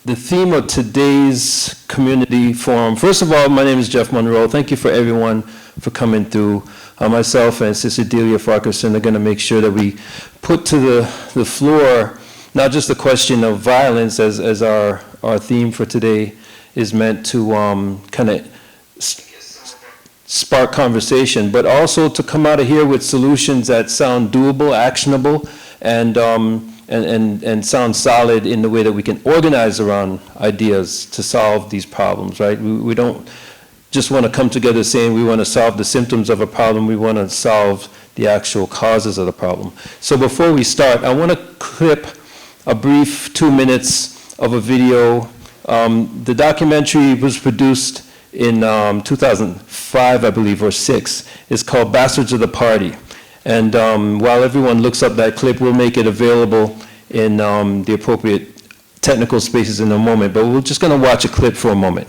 the theme of today's community forum. First of all, my name is Jeff Monroe. Thank you for everyone for coming through. Myself and Sister Delia Farquharson are going to make sure that we put to the floor not just the question of violence as our theme for today is meant to kind of spark conversation, but also to come out of here with solutions that sound doable, actionable, and sound solid in the way that we can organize around ideas to solve these problems, right? We don't just want to come together saying we want to solve the symptoms of a problem, we want to solve the actual causes of the problem. So before we start, I want to clip a brief 2 minutes of a video. The documentary was produced in 2005, I believe, or 6. It's called Bastards of the Party. And while everyone looks up that clip, we'll make it available in the appropriate technical spaces in a moment. But we're just going to watch a clip for a moment.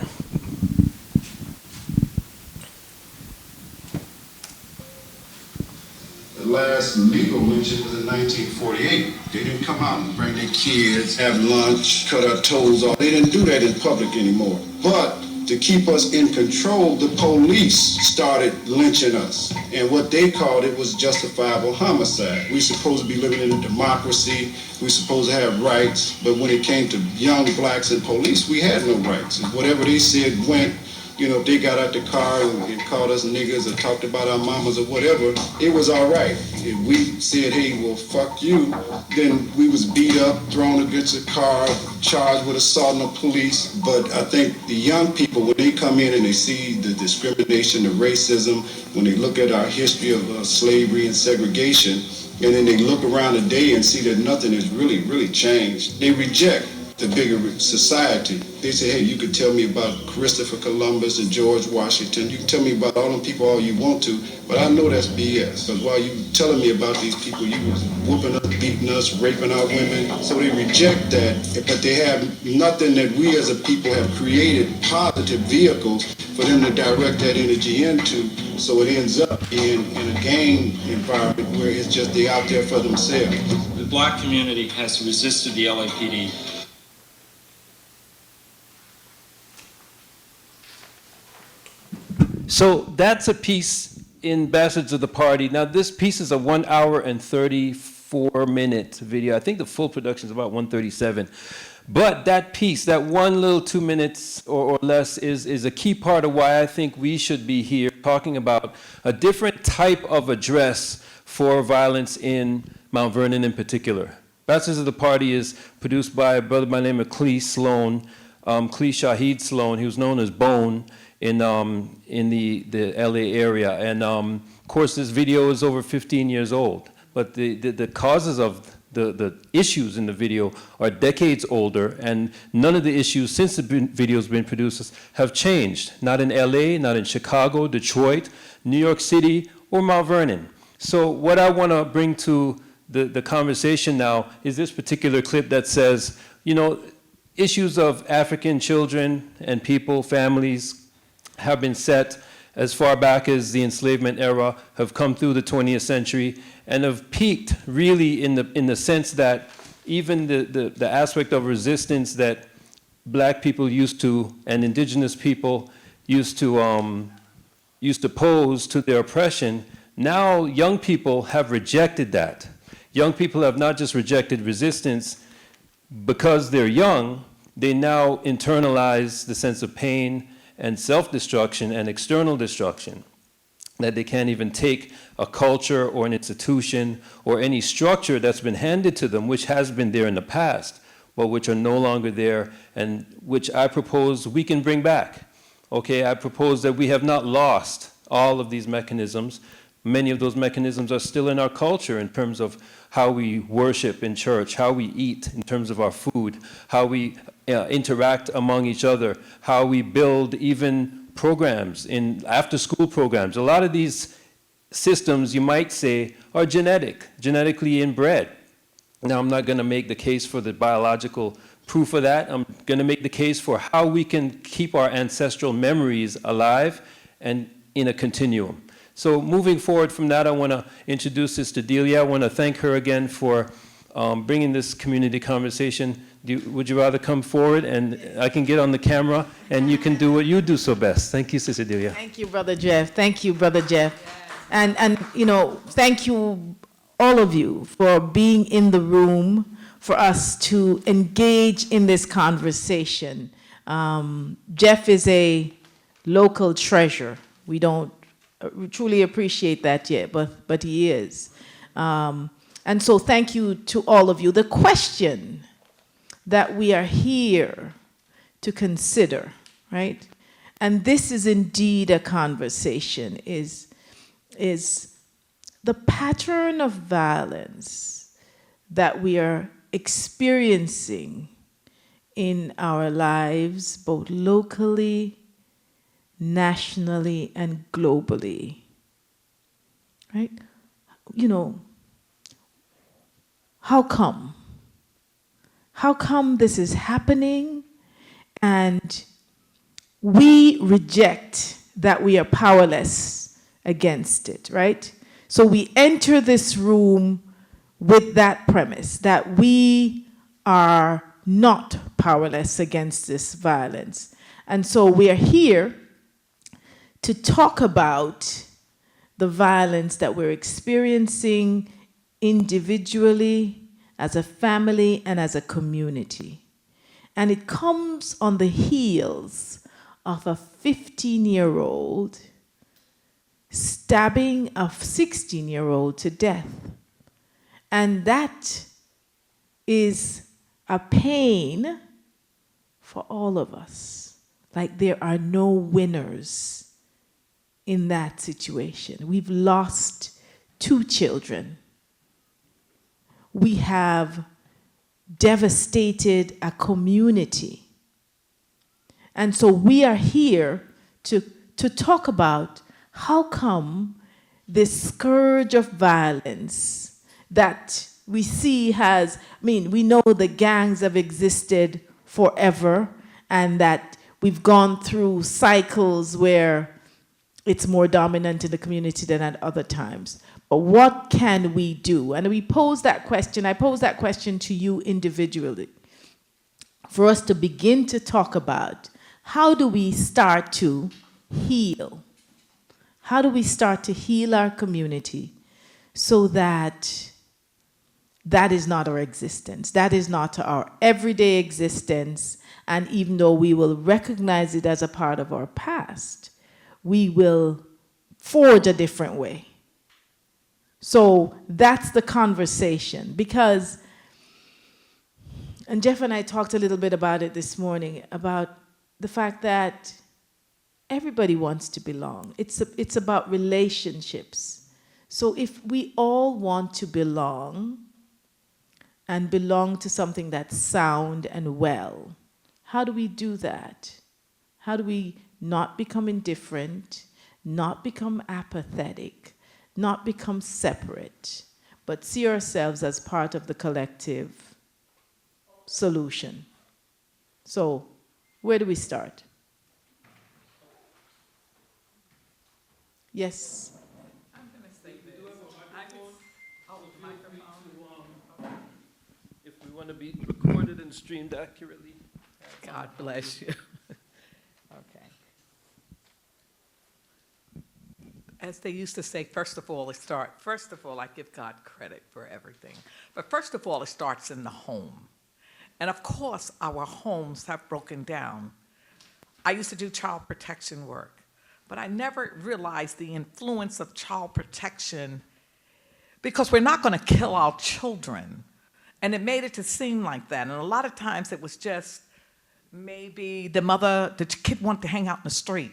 The last legal lynching was in 1948. They didn't come out and bring their kids, have lunch, cut our toes off. They didn't do that in public anymore. But to keep us in control, the police started lynching us. And what they called it was justifiable homicide. We're supposed to be living in a democracy. We're supposed to have rights. But when it came to young blacks and police, we had no rights. And whatever they said went. You know, if they got out the car and called us niggas or talked about our mamas or whatever, it was all right. If we said, hey, well, fuck you, then we was beat up, thrown against a car, charged with assaulting the police. But I think the young people, when they come in and they see the discrimination, the racism, when they look at our history of slavery and segregation, and then they look around today and see that nothing has really changed, they reject the bigger society. They say, hey, you could tell me about Christopher Columbus and George Washington. You can tell me about all them people all you want to, but I know that's BS. Because while you telling me about these people, you was whooping us, beating us, raping our women. So they reject that, but they have nothing that we as a people have created positive vehicles for them to direct that energy into. So it ends up being in a gang environment where it's just they out there for themselves. The black community has resisted the LAPD. So that's a piece in Bastards of the Party. Now this piece is a 1 hour and 34-minute video. I think the full production is about 137. But that piece, that one little 2 minutes or less is a key part of why I think we should be here talking about a different type of address for violence in Mount Vernon in particular. Bastards of the Party is produced by a brother by the name of Clee Sloan, Clee Shaheed Sloan. He was known as Bone in the LA area. And of course, this video is over 15 years old. But the causes of the issues in the video are decades older, and none of the issues since the video's been produced have changed. Not in LA, not in Chicago, Detroit, New York City, or Mount Vernon. So what I want to bring to the conversation now is this particular clip that says, you know, issues of African children and people, families, have been set as far back as the enslavement era, have come through the 20th century, and have peaked really in the sense that even the aspect of resistance that black people used to, and indigenous people used to pose to their oppression, now young people have rejected that. Young people have not just rejected resistance because they're young, they now internalize the sense of pain and self-destruction and external destruction, that they can't even take a culture or an institution or any structure that's been handed to them, which has been there in the past, but which are no longer there, and which I propose we can bring back. Okay, I propose that we have not lost all of these mechanisms. Many of those mechanisms are still in our culture in terms of how we worship in church, how we eat in terms of our food, how we interact among each other, how we build even programs, in after-school programs. A lot of these systems, you might say, are genetically inbred. Now, I'm not going to make the case for the biological proof of that. I'm going to make the case for how we can keep our ancestral memories alive and in a continuum. So moving forward from that, I want to introduce Sister Delia. I want to thank her again for bringing this community conversation. Would you rather come forward and I can get on the camera and you can do what you do so best? Thank you, Sister Delia. Thank you, Brother Jeff. Thank you, Brother Jeff. And you know, thank you, all of you, for being in the room for us to engage in this conversation. Jeff is a local treasure. We don't truly appreciate that yet, but he is. And so thank you to all of you. The question that we are here to consider, right? And this is indeed a conversation, is the pattern of violence that we are experiencing in our lives, both locally, nationally, and globally, right? You know, how come? How come this is happening and we reject that we are powerless against it, right? So we enter this room with that premise that we are not powerless against this violence. And so we are here to talk about the violence that we're experiencing individually, as a family, and as a community. And it comes on the heels of a 15-year-old stabbing a 16-year-old to death. And that is a pain for all of us. Like there are no winners in that situation. We've lost 2 children. We have devastated a community. And so we are here to talk about how come this scourge of violence that we see has, I mean, we know the gangs have existed forever and that we've gone through cycles where it's more dominant in the community than at other times. But what can we do? And we pose that question, I pose that question to you individually, for us to begin to talk about how do we start to heal? How do we start to heal our community so that that is not our existence, that is not our everyday existence, and even though we will recognize it as a part of our past, we will forge a different way. So that's the conversation, because, and Jeff and I talked a little bit about it this morning, about the fact that everybody wants to belong. It's about relationships. So if we all want to belong and belong to something that's sound and well, how do we do that? How do we not become indifferent, not become apathetic, not become separate, but see ourselves as part of the collective solution? So, where do we start? Yes. I'm going to say this. If we want to be recorded and streamed accurately. God bless you. Okay. As they used to say, first of all, I give God credit for everything. But first of all, it starts in the home. And of course, our homes have broken down. I used to do child protection work, but I never realized the influence of child protection, because we're not going to kill our children. And it made it to seem like that. And a lot of times it was just maybe the kid wanted to hang out in the street.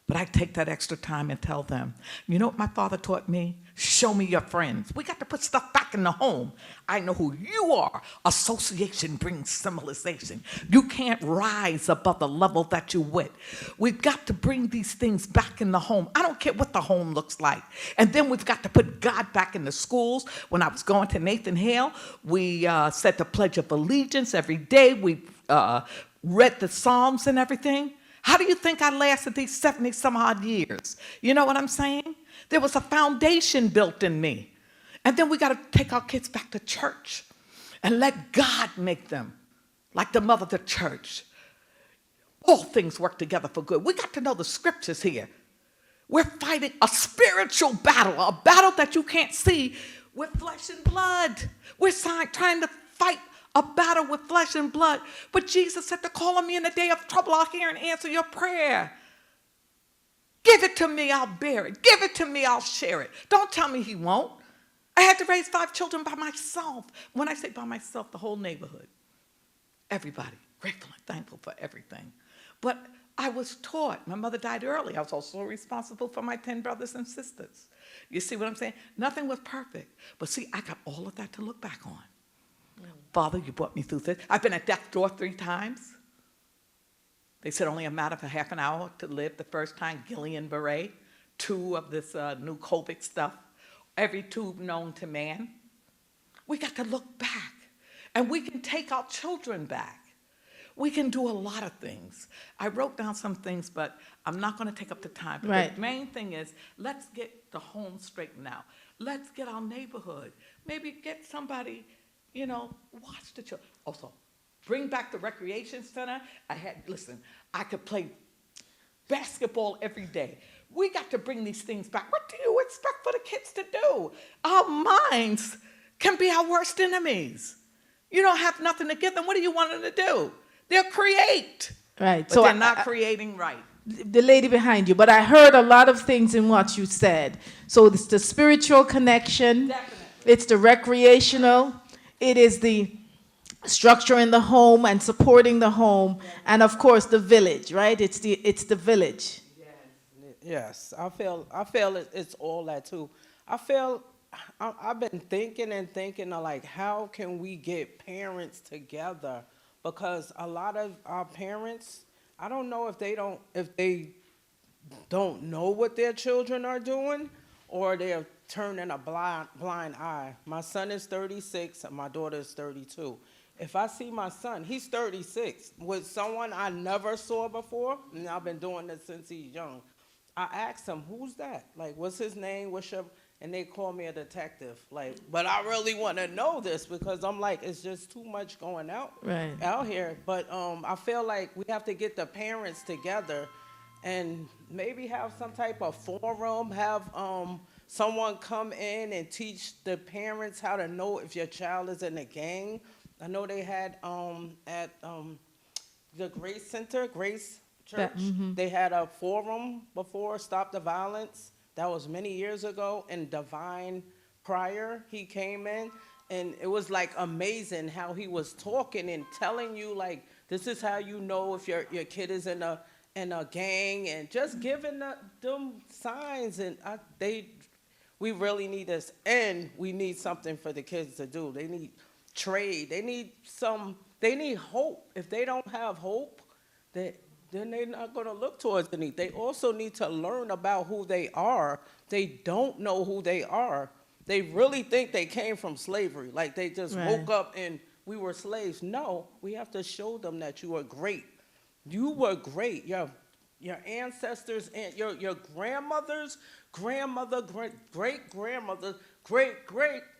But I take that extra time and tell them, you know what my father taught me? Show me your friends. We got to put stuff back in the home. I know who you are. Association brings civilization. You can't rise above the level that you're with. We've got to bring these things back in the home. I don't care what the home looks like. And then we've got to put God back in the schools. When I was going to Nathan Hale, we said the Pledge of Allegiance every day. We read the Psalms and everything. How do you think I lasted these 70 some odd years? You know what I'm saying? There was a foundation built in me. And then we got to take our kids back to church. and let God make them like the mother of the church. All things work together for good. We got to know the scriptures here. We're fighting a spiritual battle, a battle that you can't see with flesh and blood. We're trying to fight a battle with flesh and blood. But Jesus said to call on me in the day of trouble, I'll hear and answer your prayer. Give it to me, I'll bear it. Give it to me, I'll share it. Don't tell me he won't. I had to raise 5 children by myself. When I say by myself, the whole neighborhood. Everybody, grateful and thankful for everything. But I was taught, my mother died early. I was also responsible for my 10 brothers and sisters. You see what I'm saying? Nothing was perfect. But see, I got all of that to look back on. Father, you brought me through this. I've been at death's door 3 times. They said only a matter of a half an hour to live the first time, Guillain-Barré, 2 of this new COVID stuff, every tube known to man. We got to look back, and we can take our children back. We can do a lot of things. I wrote down some things, but I'm not going to take up the time. But Right. the main thing is, let's get the home straightened out. Let's get our neighborhood. Maybe get somebody, watch the children. Also, bring back the recreation center. I could play basketball every day. We got to bring these things back. What do you expect for the kids to do? Our minds can be our worst enemies. You don't have nothing to give them. What do you want them to do? They'll create. Right. But So they're not creating right. the lady behind you, but I heard a lot of things in what you said. So it's the spiritual connection. Definitely. It's the recreational. It is the structure in the home and supporting the home, and of course the village, right? It's the village. Yes, I feel it's all that too. I've been thinking of like, how can we get parents together? Because a lot of our parents, I don't know if they don't know what their children are doing, or they're turning a blind eye. My son is 36 and my daughter is 32. If I see my son, he's 36, with someone I never saw before, and I've been doing this since he's young, I asked him, who's that? Like, what's his name? And they call me a detective. Like, but I really want to know this because I'm like, it's just too much going out here. But I feel like we have to get the parents together and maybe have some type of forum, have someone come in and teach the parents how to know if your child is in a gang. I know they had at the Grace Church, they had a forum before, Stop the Violence. That was many years ago. And Divine Pryor, he came in, and it was like amazing how he was talking and telling you like, this is how you know if your kid is in a gang, and just giving them signs. And we really need this, and we need something for the kids to do. They need trade. They need hope. If they don't have hope, then they're not going to look towards the need. They also need to learn about who they are. They don't know who they are. They really think they came from slavery. Like they just woke up and we were slaves. No, we have to show them that you are great. You were great. Your ancestors and your grandmother's grandmother, great-grandmother, great,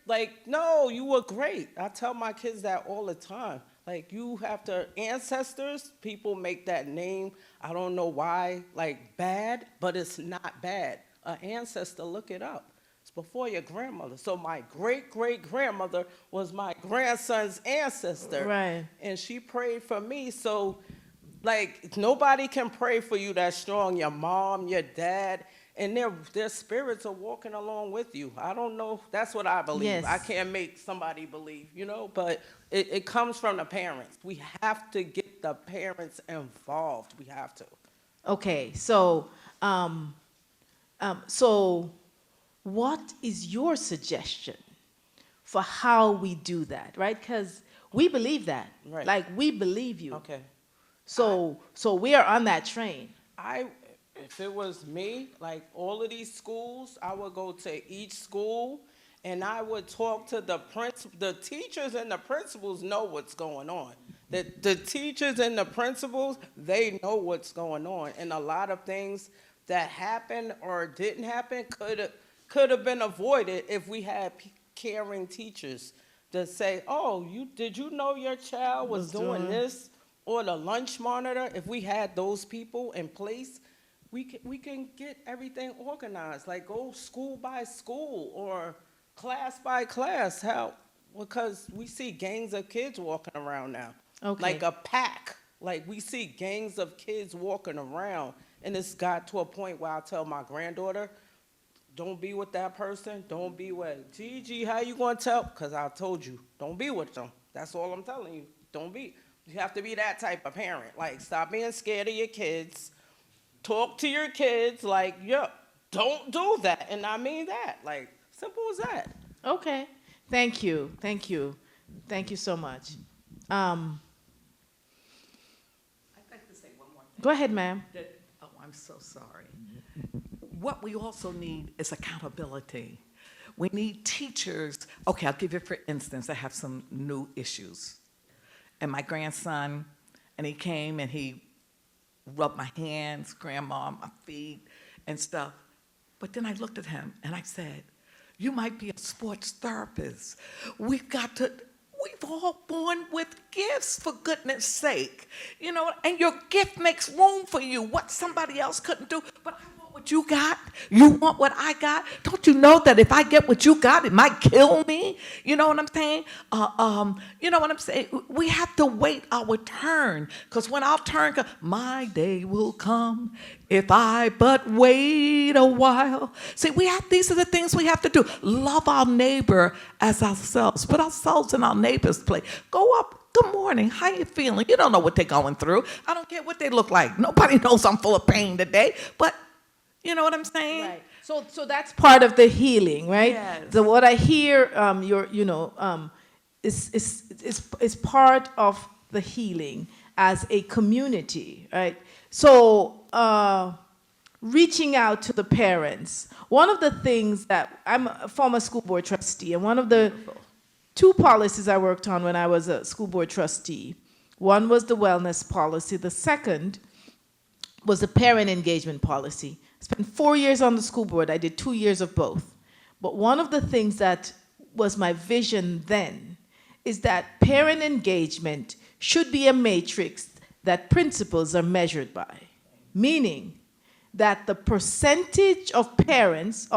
like, no, you were great. I tell my kids that all the time. Like, you have to, ancestors, people make that name, I don't know why, like, bad, but it's not bad. An ancestor, look it up. It's before your grandmother. So my great-great-grandmother was my grandson's ancestor. Right. And she prayed for me, so, like, nobody can pray for you that strong. Your mom, your dad, and their spirits are walking along with you. I don't know. That's what I believe. Yes. I can't make somebody believe, but it comes from the parents. We have to get the parents involved. We have to. Okay, so so what is your suggestion for how we do that, right? Because we believe that. Right. Like, we believe you. Okay. So we are on that train. If it was me, like all of these schools, I would go to each school and I would talk to the teachers, and the principals know what's going on. The teachers and the principals, they know what's going on. And a lot of things that happened or didn't happen could have been avoided if we had caring teachers to say, oh, did you know your child was doing this? Or the lunch monitor, if we had those people in place, we can get everything organized, like go school by school or class by class. How? Because we see gangs of kids walking around now. Okay. Like a pack. Like we see gangs of kids walking around. And it's got to a point where I tell my granddaughter, don't be with that person. Don't be with Gigi. How you gonna tell? Because I told you, don't be with them. That's all I'm telling you. Don't be. You have to be that type of parent. Like, stop being scared of your kids. Talk to your kids. Like, yo, don't do that. And I mean that. Like, simple as that. Okay. Thank you. Thank you. Thank you so much. I'd like to say one more thing. Go ahead, ma'am. Oh, I'm so sorry. What we also need is accountability. We need teachers. Okay, I'll give you, for instance, I have some new issues. And my grandson, and he came and he rubbed my hands, grandma, my feet, and stuff. But then I looked at him and I said, you might be a sports therapist. We've all born with gifts, for goodness sake. You know, and your gift makes room for you, what somebody else couldn't do. But I want what you got. You want what I got. Don't you know that if I get what you got, it might kill me? You know what I'm saying? You know what I'm saying? We have to wait our turn, because when our turn comes, my day will come if I but wait a while. See, these are the things we have to do. Love our neighbor as ourselves. Put ourselves in our neighbor's place. Go up. Good morning. How you feeling? You don't know what they're going through. I don't care what they look like. Nobody knows I'm full of pain today. But you know what I'm saying? Right. So that's part of the healing, right? Yes. So what I hear, is part of the healing as a community, right? So reaching out to the parents. One of the things that I'm a former school board trustee, and one of the two policies I worked on when I was a school board trustee, one was the wellness policy. The second was the parent engagement policy. I spent 4 years on the school board. I did 2 years of both. But one of the things that was my vision then is that parent engagement should be a matrix that principals are measured by, meaning that the percentage of parents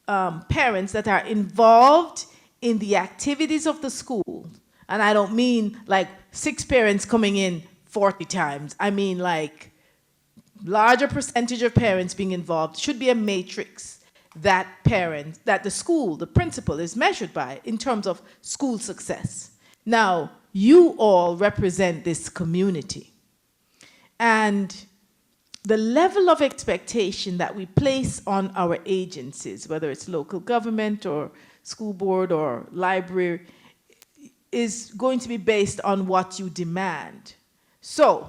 that are involved in the activities of the school, and I don't mean like 6 parents coming in 40 times, I mean like larger percentage of parents being involved, should be a matrix that the school, the principal, is measured by in terms of school success. Now, you all represent this community. And the level of expectation that we place on our agencies, whether it's local government or school board or library, is going to be based on what you demand. So,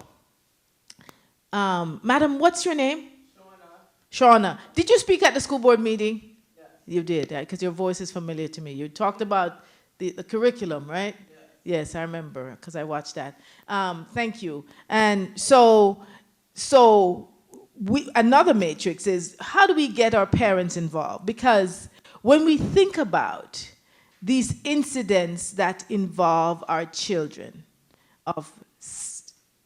Madam, what's your name? Shauna. Did you speak at the school board meeting? Yes. You did, because your voice is familiar to me. You talked about the curriculum, right? Yes, I remember, because I watched that. Thank you. And so another matrix is, how do we get our parents involved? Because when we think about these incidents that involve our children of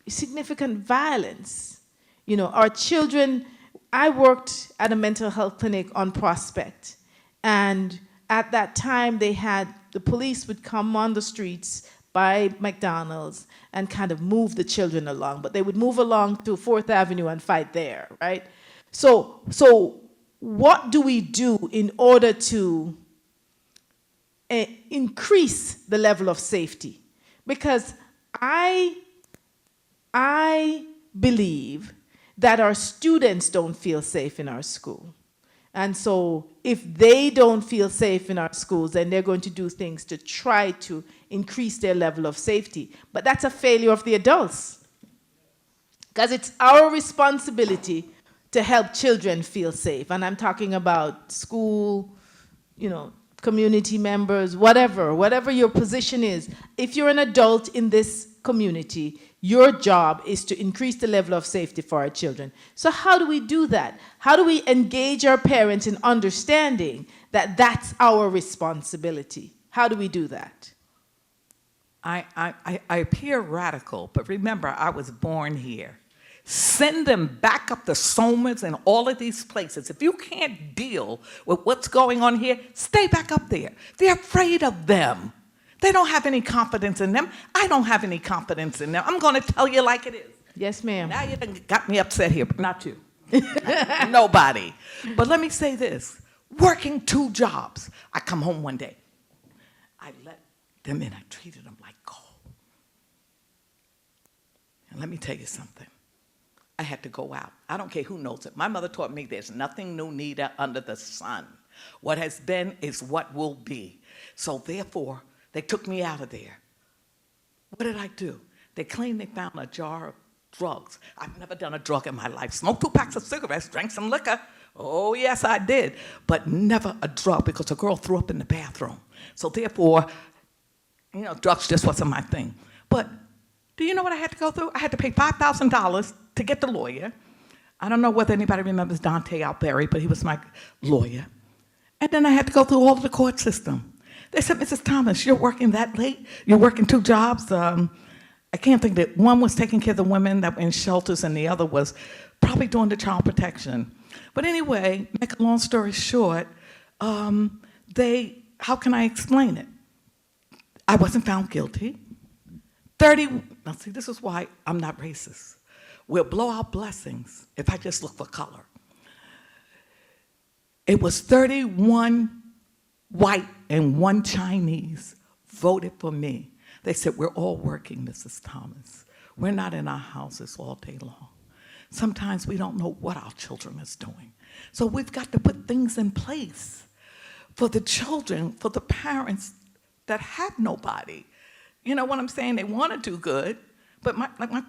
significant violence, you know, our children, I worked at a mental health clinic on Prospect, and at that time the police would come on the streets by McDonald's and kind of move the children along, but they would move along to 4th Avenue and fight there, right? So what do we do in order to increase the level of safety? Because I believe that our students don't feel safe in our school. And so if they don't feel safe in our schools, then they're going to do things to try to increase their level of safety. But that's a failure of the adults. Because it's our responsibility to help children feel safe. And I'm talking about school, you know, community members, whatever your position is. If you're an adult in this community, your job is to increase the level of safety for our children. So how do we do that? How do we engage our parents in understanding that that's our responsibility? How do we do that? I appear radical, but remember, I was born here. Send them back up to Somers and all of these places. If you can't deal with what's going on here, stay back up there. They're afraid of them. They don't have any confidence in them. I don't have any confidence in them. I'm going to tell you like it is. Yes, ma'am. Now you done got me upset here, but not you. Nobody. But let me say this. Working 2 jobs. I come home one day. I let them in. I treated them like gold. And let me tell you something. I had to go out. I don't care who knows it. My mother taught me there's nothing new neither under the sun. What has been is what will be. So therefore, they took me out of there. What did I do? They claimed they found a jar of drugs. I've never done a drug in my life. Smoked 2 packs of cigarettes, drank some liquor. Oh, yes, I did. But never a drug because a girl threw up in the bathroom. So therefore, drugs just wasn't my thing. But do you know what I had to go through? I had to pay $5,000 to get the lawyer. I don't know whether anybody remembers Dante Alberry, but he was my lawyer. And then I had to go through all of the court system. They said, Mrs. Thomas, you're working that late? You're working 2 jobs? I can't think that one was taking care of the women that were in shelters and the other was probably doing the child protection. But anyway, make a long story short, how can I explain it? I wasn't found guilty. Now see, this is why I'm not racist. We'll blow our blessings if I just look for color. It was 31 white and 1 Chinese voted for me. They said, we're all working, Mrs. Thomas. We're not in our houses all day long. Sometimes we don't know what our children is doing. So we've got to put things in place for the children, for the parents that have nobody. You know what I'm saying? They want to do good, but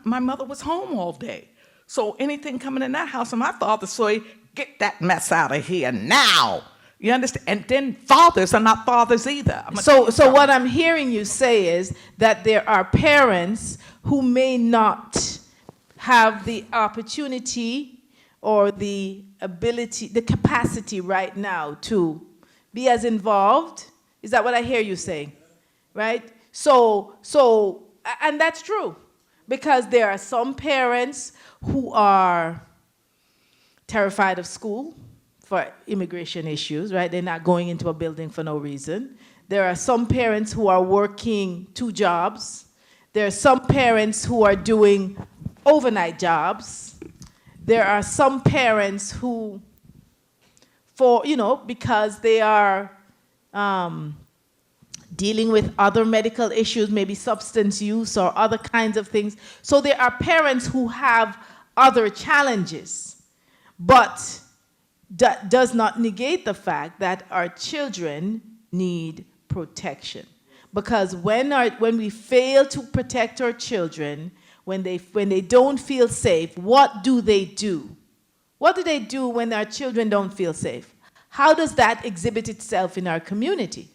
my mother was home all day. So anything coming in that house, and my father said, get that mess out of here now. You understand? And then fathers are not fathers either. So what I'm hearing you say is that there are parents who may not have the opportunity or the ability, the capacity right now to be as involved. Is that what I hear you say? Right? So, and that's true, because there are some parents who are terrified of school for immigration issues, right? They're not going into a building for no reason. There are some parents who are working 2 jobs. There are some parents who are doing overnight jobs. There are some parents who, because they are dealing with other medical issues, maybe substance use or other kinds of things. So there are parents who have other challenges, but that does not negate the fact that our children need protection. Because when we fail to protect our children, when they don't feel safe, what do they do? What do they do when our children don't feel safe? How does that exhibit itself in our community?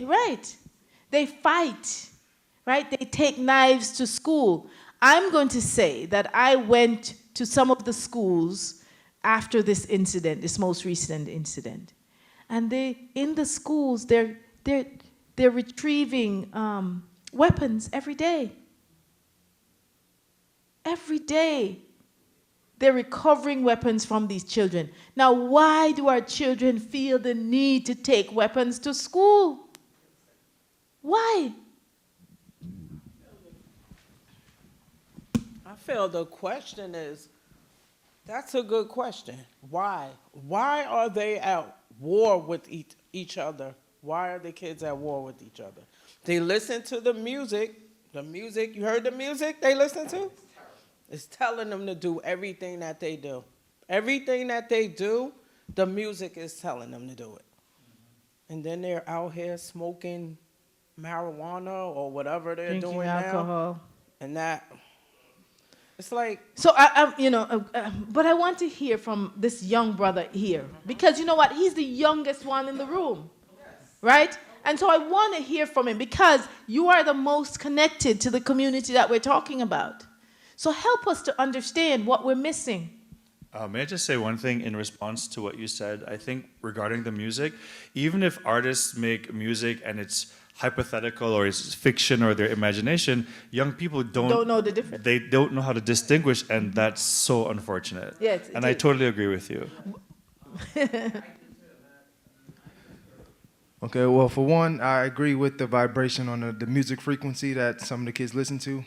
Right. They fight, right? They take knives to school. I'm going to say that I went to some of the schools after this incident, this most recent incident. And in the schools, they're retrieving weapons every day. Every day. They're recovering weapons from these children. Now, why do our children feel the need to take weapons to school? Why? I feel the question is, that's a good question. Why? Why are they at war with each other? Why are the kids at war with each other? They listen to the music. You heard the music they listen to? It's telling them to do everything that they do. Everything that they do, the music is telling them to do it. And then they're out here smoking marijuana or whatever they're Drinking doing alcohol. now. And that, it's like. So, but I want to hear from this young brother here. Because you know what? He's the youngest one in the room. Right? And so I want to hear from him because you are the most connected to the community that we're talking about. So help us to understand what we're missing. May I just say one thing in response to what you said? I think regarding the music, even if artists make music and it's hypothetical or it's fiction or their imagination, young people Don't know the difference. they don't know how to distinguish, and that's so unfortunate. Yes, it And I is. totally agree with you. Okay, well, for one, I agree with the vibration on the music frequency that some of the kids listen to.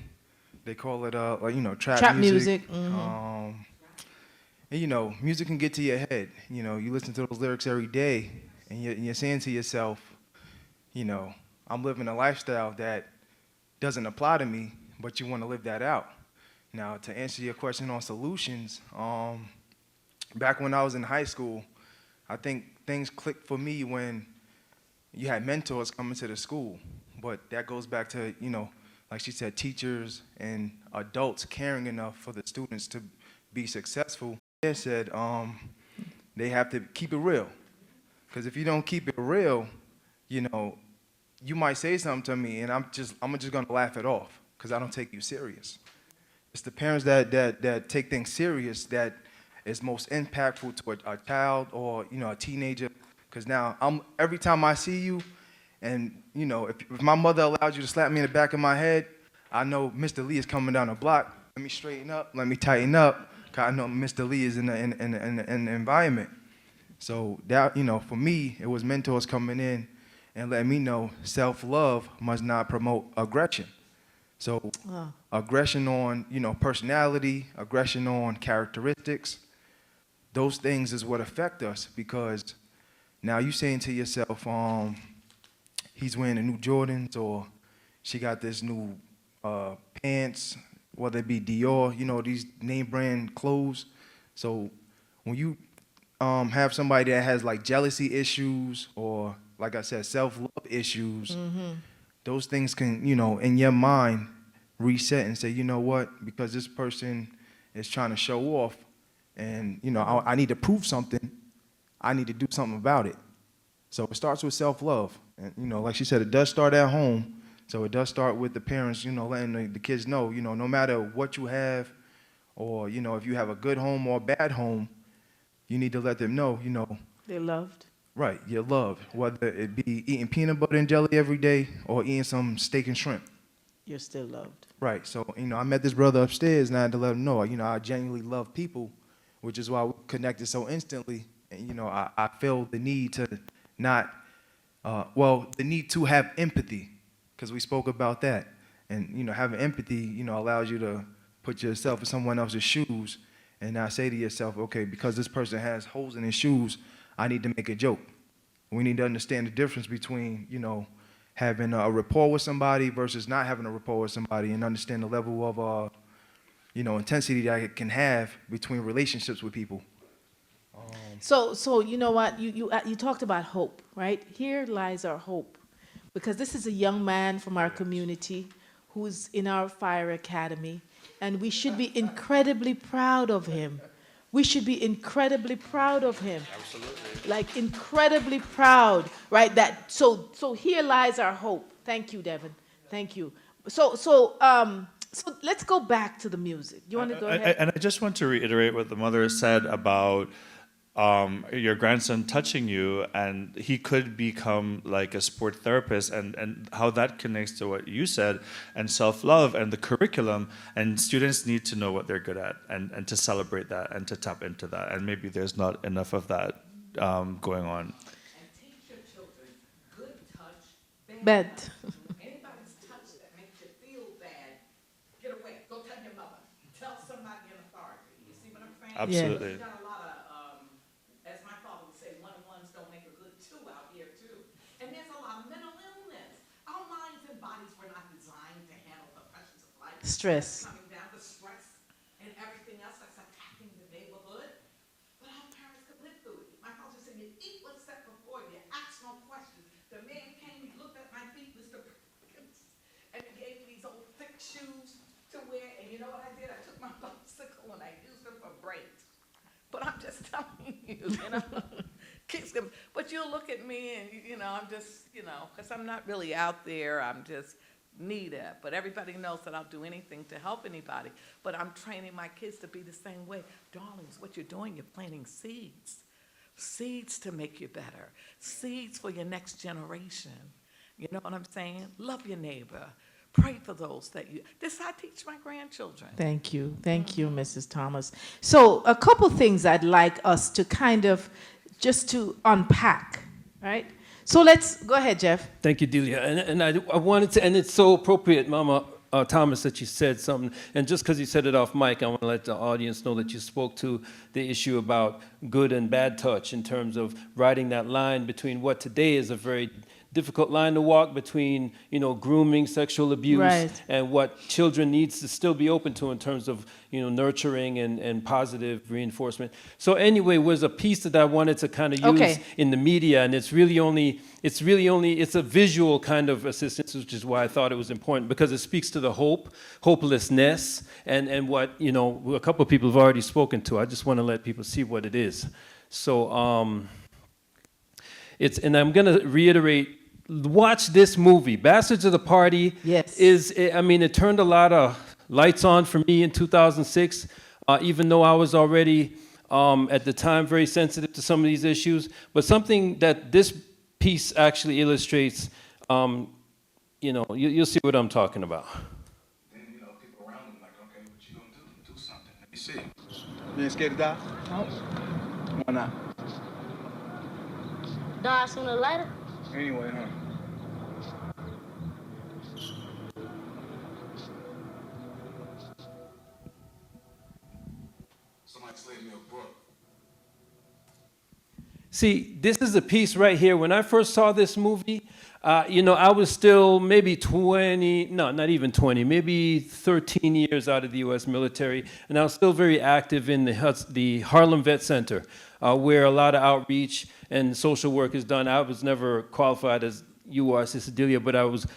They call it, trap, Trap music. music. Mhm. And, music can get to your head. You listen to those lyrics every day, and you're saying to yourself, I'm living a lifestyle that doesn't apply to me, but you want to live that out. Now, to answer your question on solutions, back when I was in high school, I think things clicked for me when you had mentors coming to the school. But that goes back to, like she said, teachers and adults caring enough for the students to be successful. They said they have to keep it real. Because if you don't keep it real, you might say something to me and I'm just gonna laugh it off because I don't take you serious. It's the parents that take things serious that is most impactful to a child or a teenager. Because now every time I see you, and if my mother allowed you to slap me in the back of my head, I know Mr. Lee is coming down the block. Let me straighten up. Let me tighten up. Cause I know Mr. Lee is in the environment. So that for me, it was mentors coming in and letting me know self-love must not promote aggression. So aggression on personality, aggression on characteristics, those things is what affect us because now you saying to yourself, he's wearing the new Jordans or she got this new pants, whether it be Dior, these name brand clothes. So when you have somebody that has like jealousy issues or like I said, self-love issues, those things can, in your mind reset and say, you know what, because this person is trying to show off and, I need to prove something, I need to do something about it. So it starts with self-love. And, like she said, it does start at home. So it does start with the parents, letting the kids know, no matter what you have or, if you have a good home or a bad home, you need to let them know, They're loved. right, you're loved. Whether it be eating peanut butter and jelly every day or eating some steak and shrimp. You're still loved. Right. So, I met this brother upstairs and I had to let him know, I genuinely love people, which is why we connected so instantly. And, I feel the need to not, the need to have empathy, because we spoke about that. And, having empathy, allows you to put yourself in someone else's shoes and now say to yourself, okay, because this person has holes in his shoes, I need to make a joke. We need to understand the difference between, having a rapport with somebody versus not having a rapport with somebody and understand the level of, intensity that it can have between relationships with people. So you know what? You talked about hope, right? Here lies our hope. Because this is a young man from our community who's in our fire academy, and we should be incredibly proud of him. We should be incredibly proud of him. Absolutely. Like incredibly proud, right? So here lies our hope. Thank you, Devin. Thank you. So let's go back to the music. You want to go ahead? And I just want to reiterate what the mother said about your grandson touching you, and he could become like a sport therapist, and how that connects to what you said, and self-love and the curriculum, and students need to know what they're good at, and to celebrate that, and to tap into that, and maybe there's not enough of that going on. And teach your children good touch, Bad. Anybody's touch that makes you feel bad, get away. Go tell your mother. Tell somebody in authority. You see what I'm saying? Absolutely. We've got a lot of, as my father would say, one and ones don't make a good two out here too. And there's a lot of mental illness. Our minds and bodies were not designed to handle the pressures of life. Stress. Coming down to stress and everything else that's attacking the neighborhood. But our parents could live through it. My father said, you eat what's set before you. Ask no questions. The man came, he looked at my feet, Mr. Perkins, and he gave me these old thick shoes to wear. And you know what I did? I took my bicycle and I used them for brakes. But I'm just telling you, kids. But you'll look at me and I'm just, because I'm not really out there. I'm just need it. But everybody knows that I'll do anything to help anybody. But I'm training my kids to be the same way. Darlings, what you're doing, you're planting seeds. Seeds to make you better. Seeds for your next generation. You know what I'm saying? Love your neighbor. Pray for those that you, this I teach my grandchildren. Thank you, Mrs. Thomas. So a couple things I'd like us to kind of just to unpack, right? So let's go ahead, Jeff. Thank you, Delia. And I wanted to, and it's so appropriate, Mama Thomas, that you said something. And just because you said it off mic, I want to let the audience know that you spoke to the issue about good and bad touch in terms of riding that line between what today is a very difficult line to walk between, grooming, sexual abuse, Right. and what children needs to still be open to in terms of, nurturing and positive reinforcement. So anyway, was a piece that I wanted to kind of use Okay. in the media, and it's a visual kind of assistance, which is why I thought it was important, because it speaks to the hopelessness, and what, a couple of people have already spoken to. I just want to let people see what it is. So, and I'm going to reiterate, watch this movie. Bastards of the Party Yes. it turned a lot of lights on for me in 2006, even though I was already, at the time, very sensitive to some of these issues. But something that this piece actually illustrates, you'll see what I'm talking about. Then, people around him like, okay, what you gonna do? Do something. Let me see. You ain't scared to die? No. Why not? Die sooner or later. Anyway, huh? Somebody slaved me a book. See, this is a piece right here. When I first saw this movie, I was still maybe 20, no, not even 20, maybe 13 years out of the U.S. military, and I was still very active in the Harlem Vet Center, where a lot of outreach and social work is done. I was never qualified as you are, Sister Delia, but I was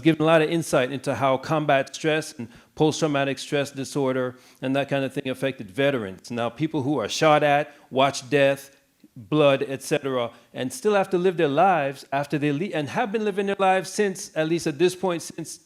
given a lot of insight into how combat stress and post-traumatic stress disorder and that kind of thing affected veterans. Now, people who are shot at, watch death, blood, etc., and still have to live their lives after they leave, and have been living their lives since, at least at this point, since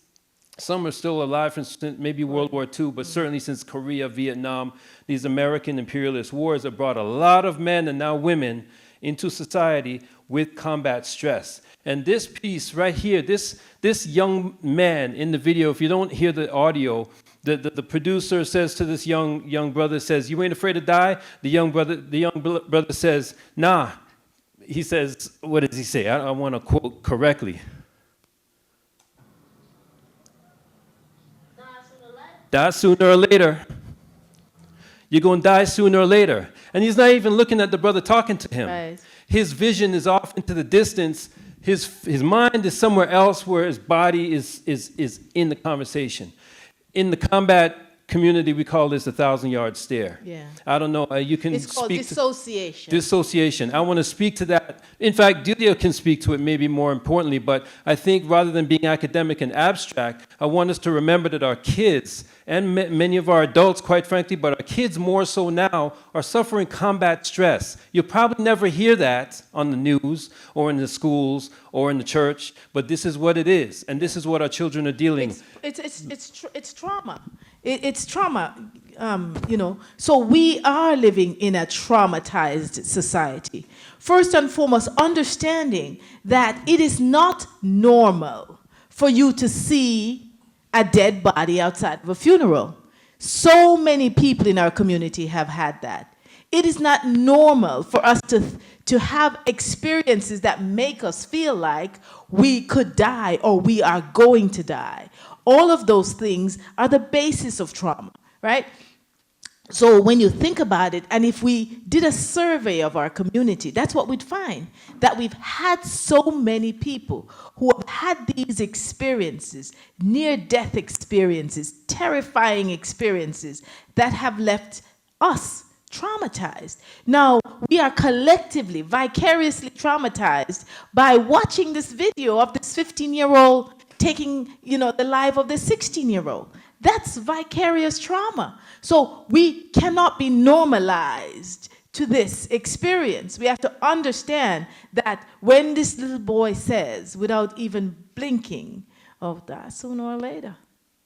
some are still alive since maybe World War II, but certainly since Korea, Vietnam. These American imperialist wars have brought a lot of men and now women into society with combat stress. And this piece right here, this young man in the video, if you don't hear the audio, the producer says to this young brother, says, "You ain't afraid to die?" The young brother says, "Nah." He says, what does he say? I want to quote correctly. Die sooner or later. You're going to die sooner or later. And he's not even looking at the brother talking to him. Right. His vision is off into the distance. His mind is somewhere else where his body is in the conversation. In the combat community, we call this 1,000-yard stare. Yeah. I don't know. You can It's called speak dissociation. Dissociation. I want to speak to that. In fact, Delia can speak to it maybe more importantly, but I think rather than being academic and abstract, I want us to remember that our kids, and many of our adults, quite frankly, but our kids more so now, are suffering combat stress. You'll probably never hear that on the news or in the schools or in the church, but this is what it is, and this is what our children are dealing. It's trauma. It's trauma, So we are living in a traumatized society. First and foremost, understanding that it is not normal for you to see a dead body outside of a funeral. So many people in our community have had that. It is not normal for us to have experiences that make us feel like we could die or we are going to die. All of those things are the basis of trauma, right? So when you think about it, and if we did a survey of our community, that's what we'd find, that we've had so many people who have had these experiences, near-death experiences, terrifying experiences that have left us traumatized. Now, we are collectively, vicariously traumatized by watching this video of this 15-year-old taking, the life of the 16-year-old. That's vicarious trauma. So we cannot be normalized to this experience. We have to understand that when this little boy says, without even blinking, of that sooner or later.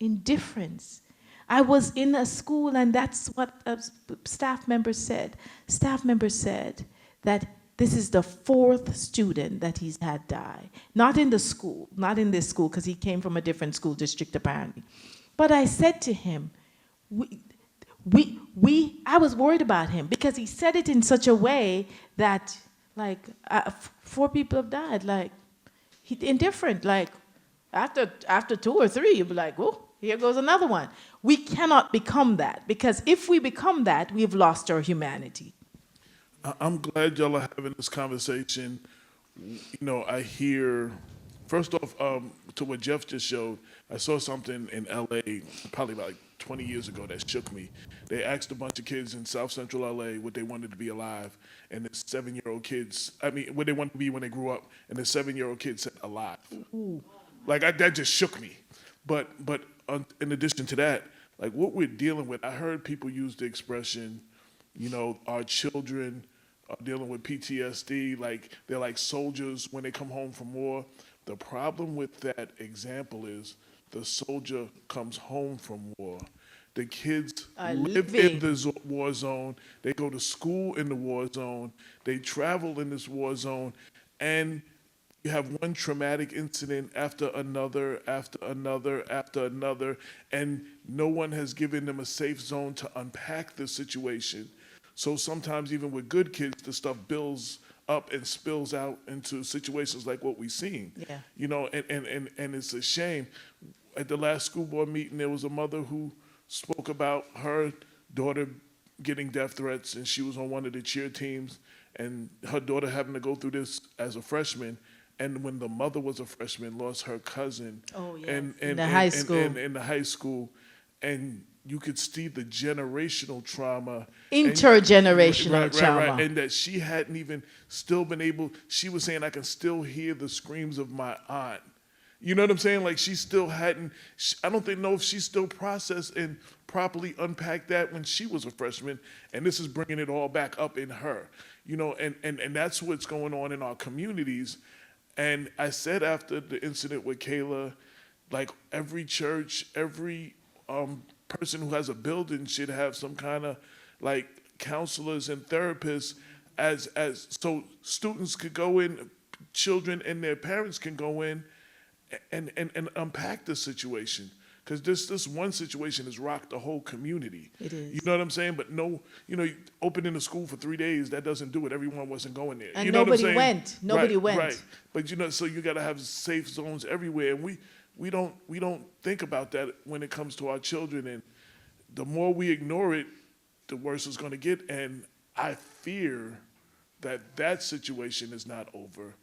Indifference. I was in a school, and that's what a staff member said. Staff member said that this is the fourth student that he's had die. Not in the school, not in this school, because he came from a different school district apparently. But I said to him, I was worried about him because he said it in such a way that, like, 4 people have died, like, indifferent, like, after 2 or 3, you'll be like, oh, here goes another one. We cannot become that, because if we become that, we've lost our humanity. I'm glad y'all are having this conversation. You know, I hear, first off, to what Jeff just showed, I saw something in LA probably about like 20 years ago that shook me. They asked a bunch of kids in South Central LA what they wanted to be alive, and the 7-year-old kids, what they wanted to be when they grew up, and the 7-year-old kid said alive. Ooh. Like, that just shook me. But in addition to that, like what we're dealing with, I heard people use the expression, you know, our children are dealing with PTSD, like they're like soldiers when they come home from war. The problem with that example is the soldier comes home from war. The kids live in the war zone. They go to school in the war zone. They travel in this war zone. And you have one traumatic incident after another, after another, after another, and no one has given them a safe zone to unpack the situation. So sometimes even with good kids, the stuff builds up and spills out into situations like what we've seen. Yeah. You know, and it's a shame. At the last school board meeting, there was a mother who spoke about her daughter getting death threats, and she was on one of the cheer teams, and her daughter having to go through this as a freshman. And when the mother was a freshman, lost her cousin. Oh, yes. In the high school. In the high school. And you could see the generational trauma. Intergenerational trauma. Right. And that she hadn't even still been able, she was saying, I can still hear the screams of my aunt. You know what I'm saying? Like she still hadn't, I don't know if she still processed and properly unpacked that when she was a freshman. And this is bringing it all back up in her. You know, and that's what's going on in our communities. And I said after the incident with Kayla, like every church, every person who has a building should have some kind of like counselors and therapists as so students could go in, children and their parents can go in and unpack the situation. Because this one situation has rocked the whole community. It is. You know what I'm saying? But no, you know, opening the school for 3 days, that doesn't do it. Everyone wasn't going there. And you know what I'm nobody saying? went. Nobody went. Right. But you know, so you got to have safe zones everywhere, and we don't think about that when it comes to our children. And the more we ignore it, the worse it's going to get. And I fear that situation is not over.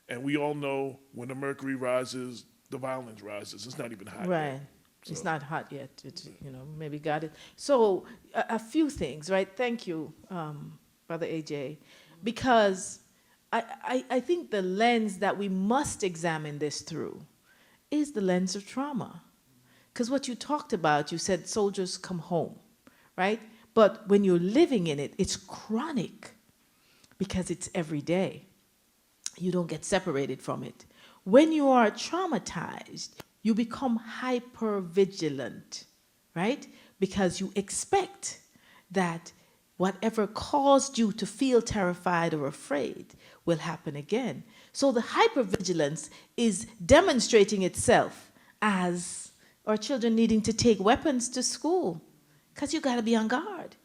And we all know when the mercury rises, the violence rises. It's not even hot Right. yet. It's not hot yet. It's, you know, maybe got it. So a few things, right? Thank you, Brother AJ, because I think the lens that we must examine this through is the lens of trauma. Because what you talked about, you said soldiers come home, right? But when you're living in it, it's chronic because it's every day. You don't get separated from it. When you are traumatized, you become hyper-vigilant, right? Because you expect that whatever caused you to feel terrified or afraid will happen again. So the hypervigilance is demonstrating itself as our children needing to take weapons to school, because you got to be on guard.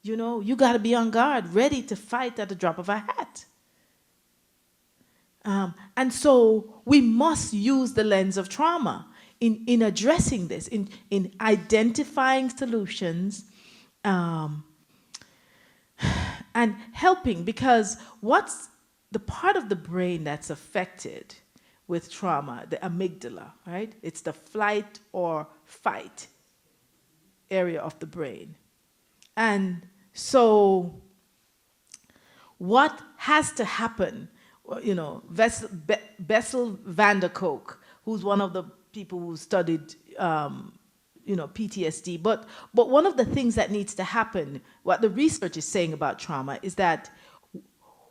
You know, you got to be on guard, ready to fight at the drop of a hat. And so we must use the lens of trauma in addressing this, in identifying solutions, and helping, because what's the part of the brain that's affected with trauma, the amygdala, right? It's the flight or fight area of the brain. And so what has to happen, you know, Bessel van der Kolk, who's one of the people who studied, you know, PTSD, but one of the things that needs to happen, what the research is saying about trauma, is that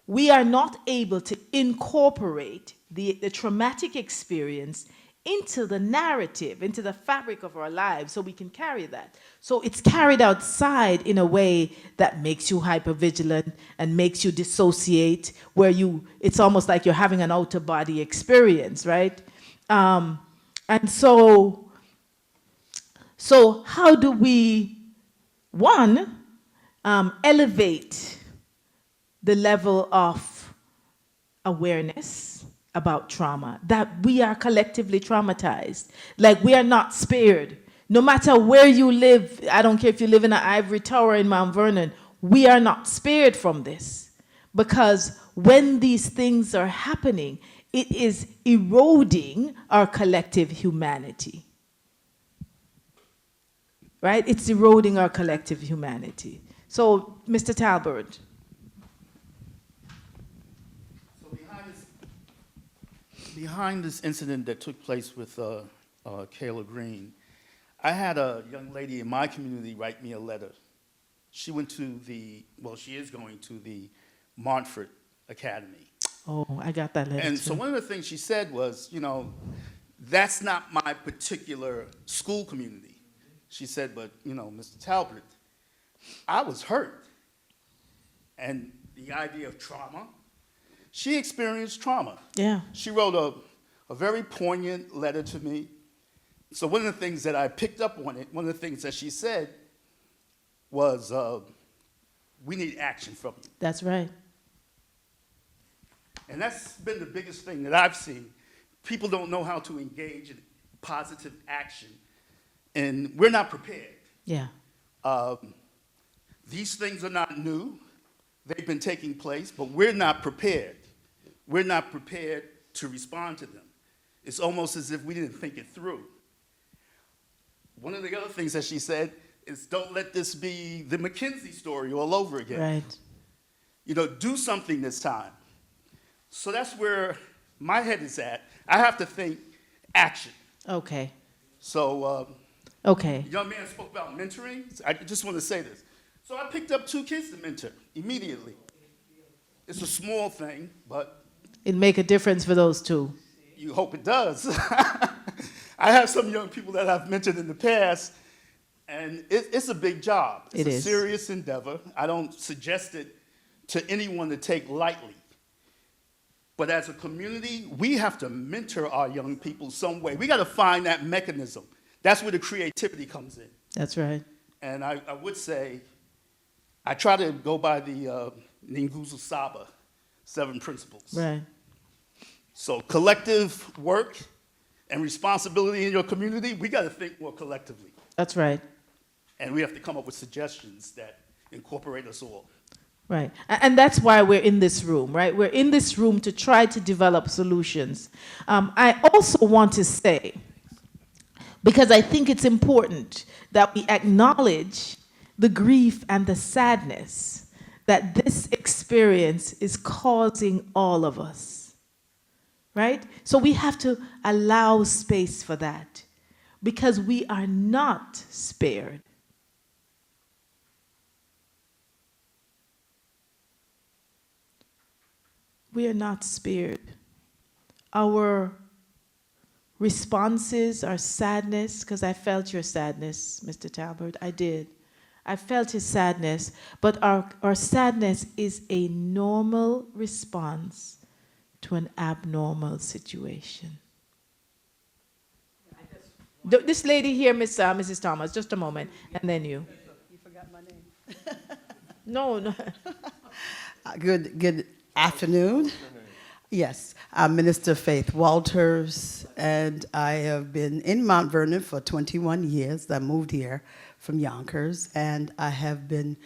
we are not able to incorporate the traumatic experience into the narrative, into the fabric of our lives, so we can carry that. So it's carried outside in a way that makes you hypervigilant and makes you dissociate, where it's almost like you're having an outer body experience, right? And so how do we, one, elevate the level of awareness about trauma, that we are collectively traumatized, like we are not spared. No matter where you live, I don't care if you live in an ivory tower in Mount Vernon, we are not spared from this. Because when these things are happening, it is eroding our collective humanity. Right? It's eroding our collective humanity. So, Mr. Talbert. Behind this incident that took place with Kayla Green, I had a young lady in my community write me a letter. She went to she is going to the Montfort Academy. Oh, I got that letter. And so one of the things she said was, that's not my particular school community. She said, but, Mr. Talbert, I was hurt. And the idea of trauma, she experienced trauma. Yeah. She wrote a very poignant letter to me. So one of the things that I picked up on it, one of the things that she said was, we need action from you. That's right. And that's been the biggest thing that I've seen. People don't know how to engage in positive action, and we're not prepared. Yeah. These things are not new. They've been taking place, but we're not prepared. We're not prepared to respond to them. It's almost as if we didn't think it through. One of the other things that she said is, don't let this be the McKinsey story all over again. Right. Do something this time. So that's where my head is at. I have to think action. Okay. So, Okay. the young man spoke about mentoring. I just want to say this. So I picked up 2 kids to mentor immediately. It's a small thing, but It'd make a difference for those two. you hope it does. I have some young people that I've mentored in the past, and it's a big job. It's a serious endeavor. I don't suggest it to anyone to take lightly. But as a community, we have to mentor our young people some way. We got to find that mechanism. That's where the creativity comes in. That's right. And I would say, I try to go by the Nguzo Saba 7 principles. Right. So collective work and responsibility in your community, we got to think more collectively. That's right. And we have to come up with suggestions that incorporate us all. Right. And that's why we're in this room, right? We're in this room to try to develop solutions. I also want to say, because I think it's important that we acknowledge the grief and the sadness that this experience is causing all of us, right? So we have to allow space for that, because we are not spared. We are not spared. Our responses are sadness, because I felt your sadness, Mr. Talbert. I did. I felt his sadness, but our sadness is a normal response to an abnormal situation. This lady here, Mrs. Thomas, just a moment, and then you. You forgot my name. No. Good afternoon. Yes, I'm Minister Faith Walters, and I have been in Mount Vernon for 21 years. I moved here from Yonkers, and I have been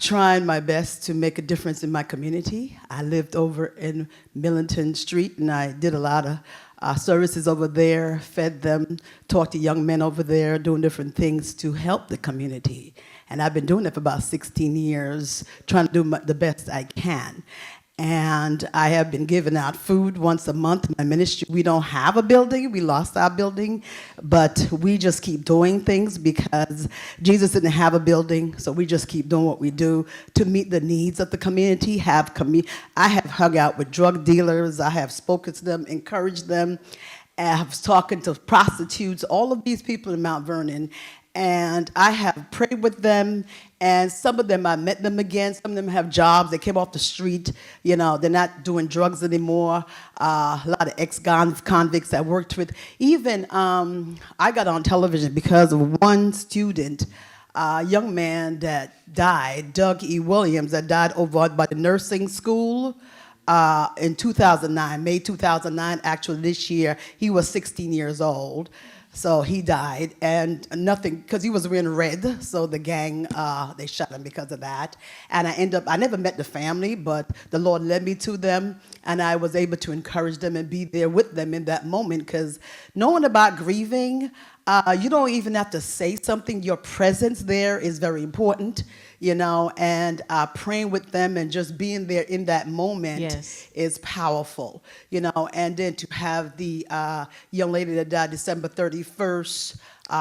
trying my best to make a difference in my community. I lived over in Millington Street, and I did a lot of services over there, fed them, talked to young men over there, doing different things to help the community. And I've been doing that for about 16 years, trying to do the best I can. And I have been giving out food once a month. My ministry, we don't have a building. We lost our building, but we just keep doing things because Jesus didn't have a building, so we just keep doing what we do to meet the needs of the community. I have hung out with drug dealers. I have spoken to them, encouraged them, and I was talking to prostitutes, all of these people in Mount Vernon, and I have prayed with them, and some of them I met them again. Some of them have jobs. They came off the street. You know, they're not doing drugs anymore. A lot of ex-convicts I worked with. Even I got on television because of one student, a young man that died, Doug E. Williams, that died over by the nursing school in 2009, May 2009. Actually, this year, he was 16 years old. So he died, and nothing, because he was wearing red, so the gang, they shot him because of that. And I never met the family, but the Lord led me to them, and I was able to encourage them and be there with them in that moment, because knowing about grieving, you don't even have to say something. Your presence there is very important, you know, and praying with them and just being there in that moment is powerful, you know. And then to have the young lady that died December 31st,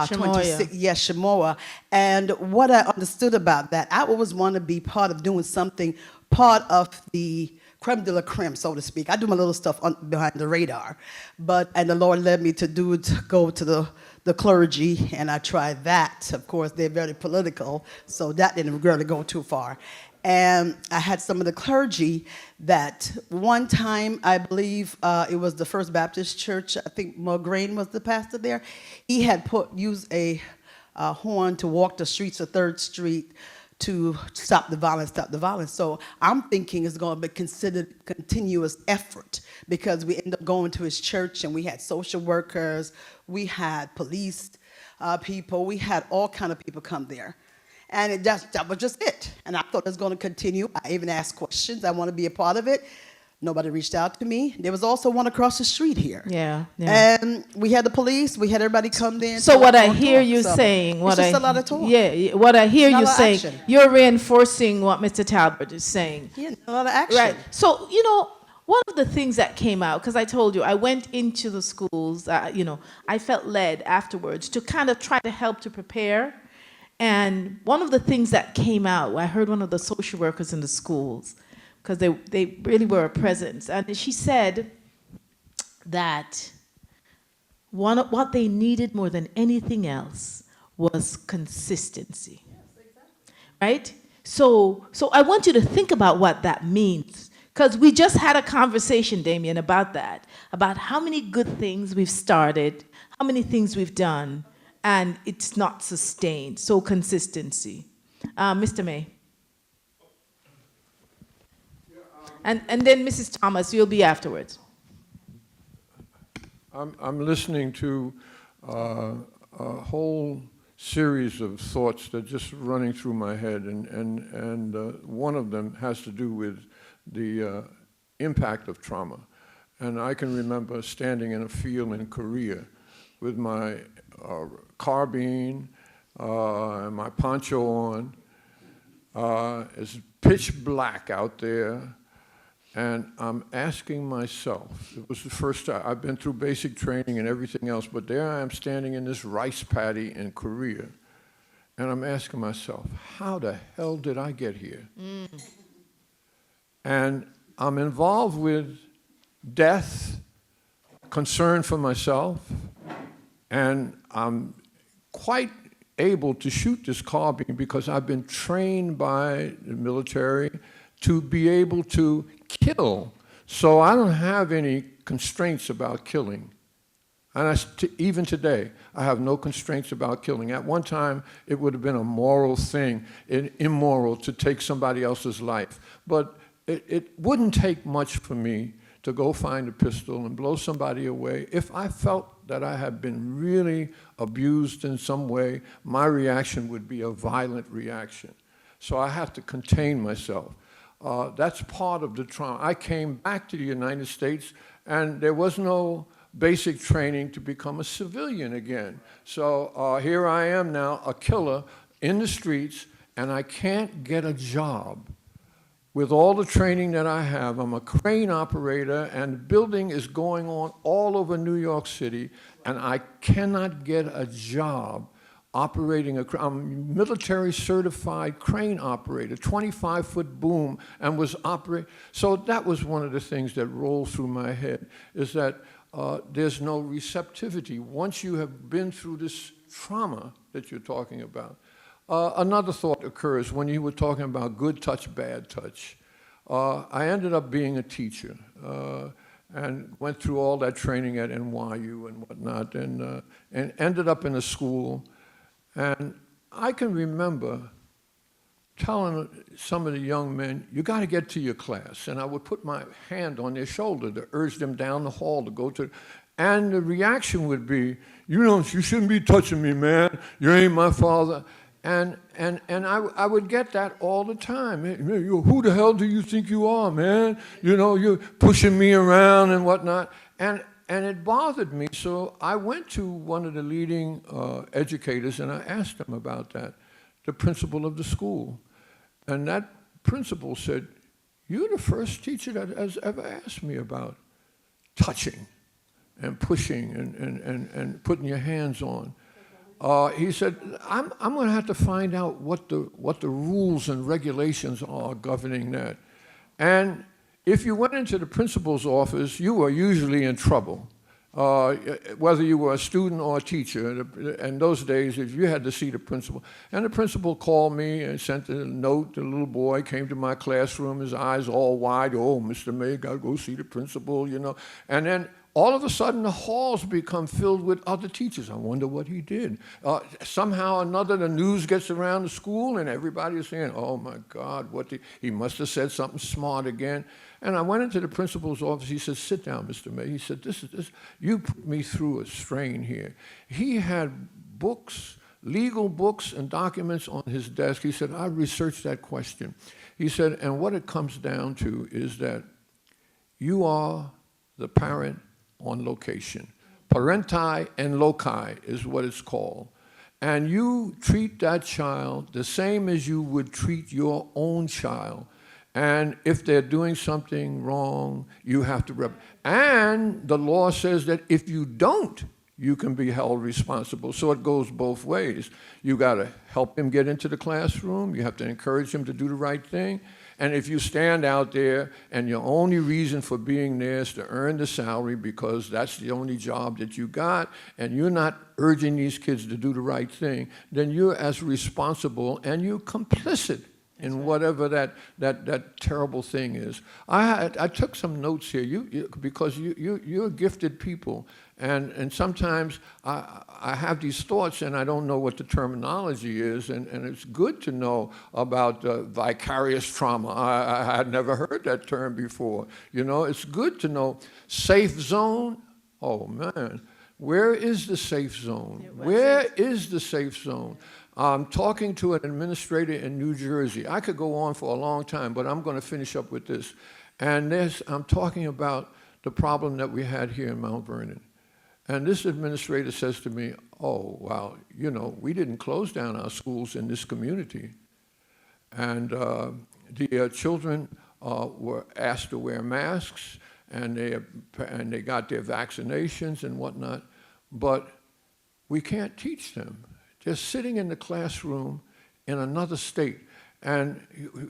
26, yes, Shamoa. And what I understood about that, I always want to be part of doing something, part of the creme de la creme, so to speak. I do my little stuff behind the radar, and the Lord led me to go to the clergy, and I tried that. Of course, they're very political, so that didn't really go too far. And I had some of the clergy that one time, I believe it was the First Baptist Church, I think Mulgrain was the pastor there. He had used a horn to walk the streets of 3rd Street to stop the violence. So I'm thinking it's going to be considered continuous effort, because we end up going to his church, and we had social workers, we had police people, we had all kind of people come there. And that was just it. And I thought it was going to continue. I even asked questions. I want to be a part of it. Nobody reached out to me. There was also one across the street here. Yeah. And we had the police. We had everybody come there. So what I hear you saying, it's just a lot of talk. Yeah, what I hear you saying, action. you're reinforcing what Mr. Talbot is saying. Yeah, a lot of action. Right. So, you know, one of the things that came out, because I told you, I went into the schools, you know, I felt led afterwards to kind of try to help to prepare. And one of the things that came out, I heard one of the social workers in the schools, because they really were a presence, and she said that what they needed more than anything else was consistency. Yes, exactly. Right? So I want you to think about what that means, because we just had a conversation, Damien, about that, about how many good things we've started, how many things we've done, and it's not sustained. So consistency. Mr. May. And then Mrs. Thomas, you'll be afterwards. I'm listening to a whole series of thoughts that are just running through my head, and one of them has to do with the impact of trauma. And I can remember standing in a field in Korea with my carbine and my poncho on. It's pitch black out there. And I'm asking myself, it was the first time, I've been through basic training and everything else, but there I am standing in this rice paddy in Korea, and I'm asking myself, how the hell did I get here? And I'm involved with death, concern for myself, and I'm quite able to shoot this carbine because I've been trained by the military to be able to kill. So I don't have any constraints about killing. And even today, I have no constraints about killing. At one time, it would have been a moral thing, immoral to take somebody else's life. But it wouldn't take much for me to go find a pistol and blow somebody away. If I felt that I had been really abused in some way, my reaction would be a violent reaction. So I have to contain myself. That's part of the trauma. I came back to the United States, and there was no basic training to become a civilian again. So here I am now, a killer in the streets, and I can't get a job. With all the training that I have, I'm a crane operator, and building is going on all over New York City, and I cannot get a job operating I'm a military certified crane operator, 25-foot boom, and was operating. So that was one of the things that rolled through my head, is that there's no receptivity. Once you have been through this trauma that you're talking about. Another thought occurs when you were talking about good touch, bad touch. I ended up being a teacher and went through all that training at NYU and whatnot, and ended up in a school. And I can remember telling some of the young men, you got to get to your class. And I would put my hand on their shoulder to urge them down the hall to go to, and the reaction would be, you shouldn't be touching me, man. You ain't my father. And I would get that all the time. Who the hell do you think you are, man? You're pushing me around and whatnot. And it bothered me. So I went to one of the leading educators and I asked him about that, the principal of the school. And that principal said, you're the first teacher that has ever asked me about touching and pushing and putting your hands on. He said, I'm going to have to find out what the rules and regulations are governing that. And if you went into the principal's office, you were usually in trouble, whether you were a student or a teacher. In those days, if you had to see the principal. And the principal called me and sent a note. The little boy came to my classroom, his eyes all wide. Oh, Mr. May, got to go see the principal, And then all of a sudden, the halls become filled with other teachers. I wonder what he did. Somehow or another, the news gets around the school, and everybody is saying, oh, my God, he must have said something smart again. And I went into the principal's office. He said, sit down, Mr. May. He said, this, you put me through a strain here. He had books, legal books and documents on his desk. He said, I researched that question. He said, and what it comes down to is that you are the parent on location. Parenti and loci is what it's called. And you treat that child the same as you would treat your own child. And if they're doing something wrong, you have to and the law says that if you don't, you can be held responsible. So it goes both ways. You got to help him get into the classroom. You have to encourage him to do the right thing. And if you stand out there and your only reason for being there is to earn the salary because that's the only job that you got, and you're not urging these kids to do the right thing, then you're as responsible and you're complicit in whatever that terrible thing is. I took some notes here because you're gifted people. And sometimes I have these thoughts and I don't know what the terminology is, and it's good to know about vicarious trauma. I had never heard that term before. It's good to know safe zone. Oh, man, where is the safe zone? Where is the safe zone? I'm talking to an administrator in New Jersey. I could go on for a long time, but I'm going to finish up with this. And I'm talking about the problem that we had here in Mount Vernon. And this administrator says to me, oh, well, we didn't close down our schools in this community. And the children were asked to wear masks, and they got their vaccinations and whatnot, but we can't teach them. They're sitting in the classroom in another state. And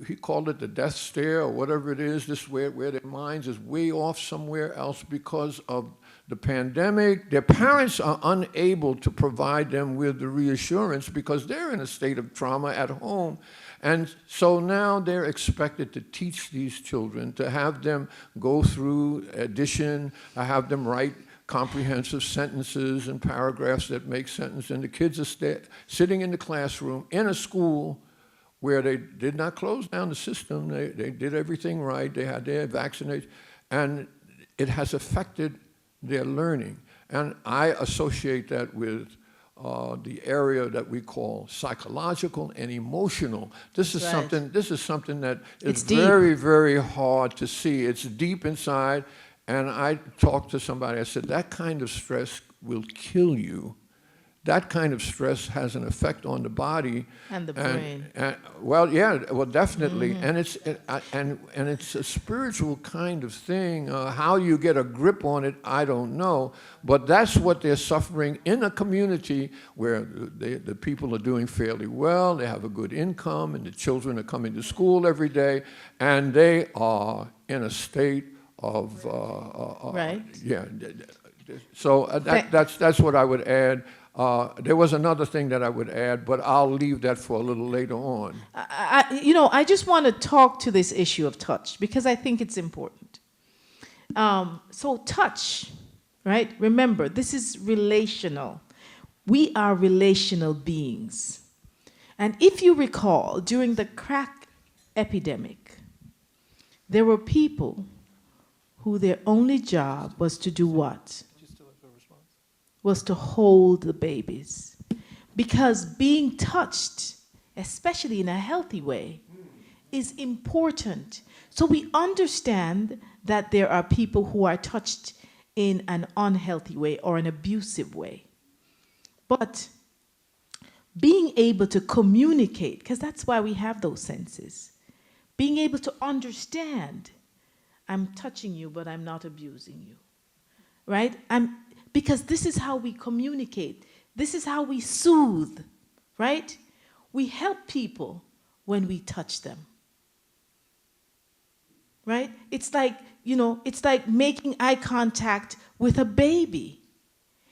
he called it the death stare or whatever it is, this where their minds is way off somewhere else because of the pandemic. Their parents are unable to provide them with the reassurance because they're in a state of trauma at home. And so now they're expected to teach these children, to have them go through addition, have them write comprehensive sentences and paragraphs that make sense. And the kids are sitting in the classroom in a school where they did not close down the system. They did everything right. They had their vaccination. And it has affected their learning. And I associate that with the area that we call psychological and emotional. This is something that is very, very hard to see. It's deep inside. And I talked to somebody, I said, that kind of stress will kill you. That kind of stress has an effect on the body. And the brain. Definitely. Mm-hmm. And it's a spiritual kind of thing. How you get a grip on it, I don't know. But that's what they're suffering in a community where the people are doing fairly well, they have a good income, and the children are coming to school every day, and they are in a state of So that's what I would add. There was another thing that I would add, but I'll leave that for a little later on. I just want to talk to this issue of touch because I think it's important. So touch, right? Remember, this is relational. We are relational beings. And if you recall, during the crack epidemic, there were people who their only job was to do what? Was to hold the babies. Because being touched, especially in a healthy way, is important. So we understand that there are people who are touched in an unhealthy way or an abusive way. But being able to communicate, because that's why we have those senses, being able to understand, I'm touching you, but I'm not abusing you, right? Because this is how we communicate. This is how we soothe, right? We help people when we touch them, right? It's like, it's like making eye contact with a baby.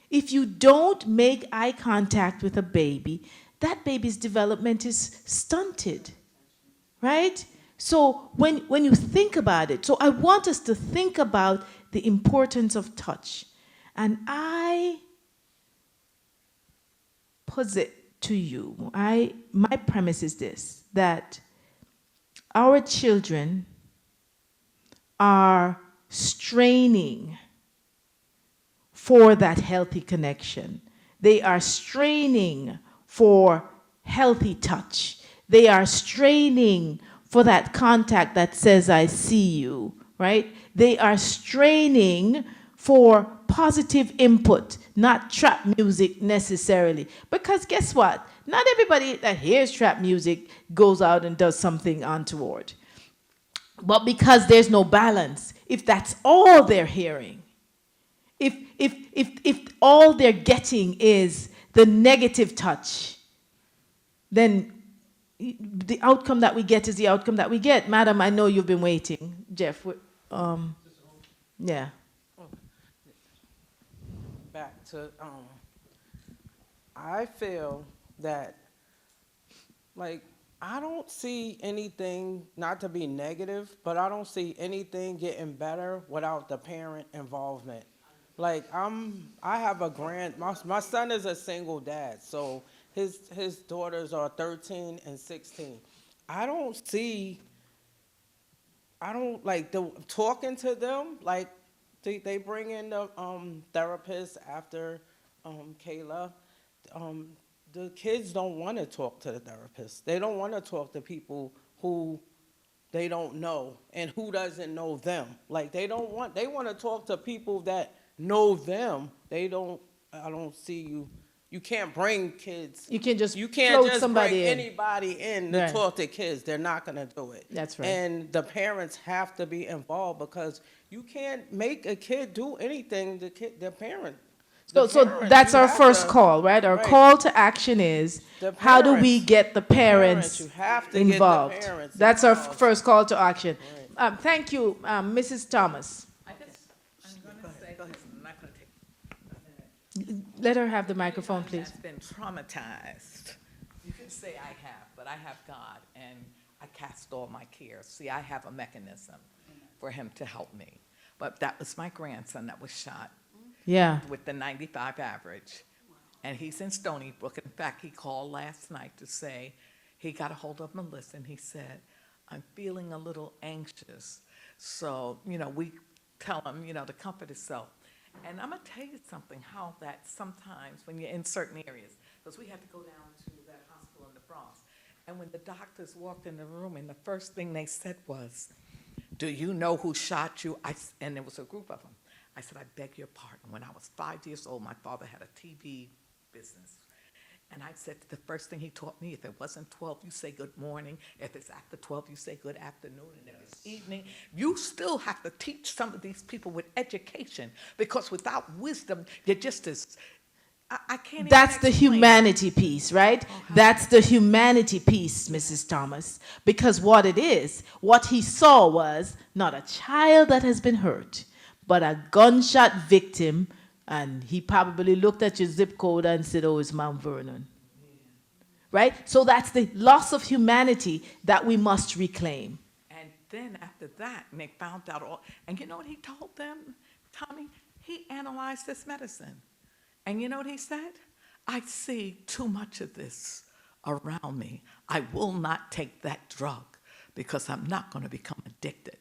If you don't make eye contact with a baby, that baby's development is stunted, right? So when you think about it, so I want us to think about the importance of touch. And I posit to you, my premise is this, that our children are straining for that healthy connection. They are straining for healthy touch. They are straining for that contact that says, I see you, right? They are straining for positive input, not trap music necessarily. Because guess what? Not everybody that hears trap music goes out and does something untoward. But because there's no balance, if that's all they're hearing, if all they're getting is the negative touch, then the outcome that we get is the outcome that we get. Madam, I know you've been waiting. Jeff, yeah. Back to, I feel that, I don't see anything, not to be negative, but I don't see anything getting better without the parent involvement. I have my son is a single dad, so his daughters are 13 and 16. I don't talking to them, they bring in the therapist after Kayla. The kids don't want to talk to the therapist. They don't want to talk to people who they don't know and who doesn't know them. They want to talk to people that know them. I don't see you. You can't bring kids. You can't just You can't just somebody bring in. anybody in to Right. talk to kids. They're not going to do it. That's right. And the parents have to be involved because you can't make a kid do anything. The parent. So that's our first call, right? Our call to action is how do we get the parents You have to involved? Get the parents That's our involved. first call to action. Thank you, Mrs. Thomas. I'm going to say, go ahead. I'm not going to take. Let her have the microphone, please. Has been traumatized. You can say I have, but I have God, and I cast all my cares. See, I have a mechanism for him to help me. But that was my grandson that was shot. Yeah. With the 95 average. And he's in Stony Brook. In fact, he called last night to say he got a hold of Melissa and he said, I'm feeling a little anxious. So, we tell him, to comfort himself. And I'm going to tell you something, how that sometimes when you're in certain areas, because we had to go down to that hospital in the Bronx. And when the doctors walked in the room and the first thing they said was, do you know who shot you? And there was a group of them. I said, I beg your pardon. When I was 5 years old, my father had a TV business. And I said, the first thing he taught me, if it wasn't 12, you say good morning. If it's after 12, you say good afternoon. And if it's evening, you still have to teach some of these people with education. Because without wisdom, you're just as, I can't even That's the explain. humanity piece, right? That's the humanity piece, Mrs. Thomas. Because what he saw was not a child that has been hurt, but a gunshot victim And he probably looked at your zip code and said, oh, it's Mount Vernon. Right? So that's the loss of humanity that we must reclaim. And then after that, and they found out all, and you know what he told them, Tommy? He analyzed this medicine. And you know what he said? I see too much of this around me. I will not take that drug because I'm not going to become addicted.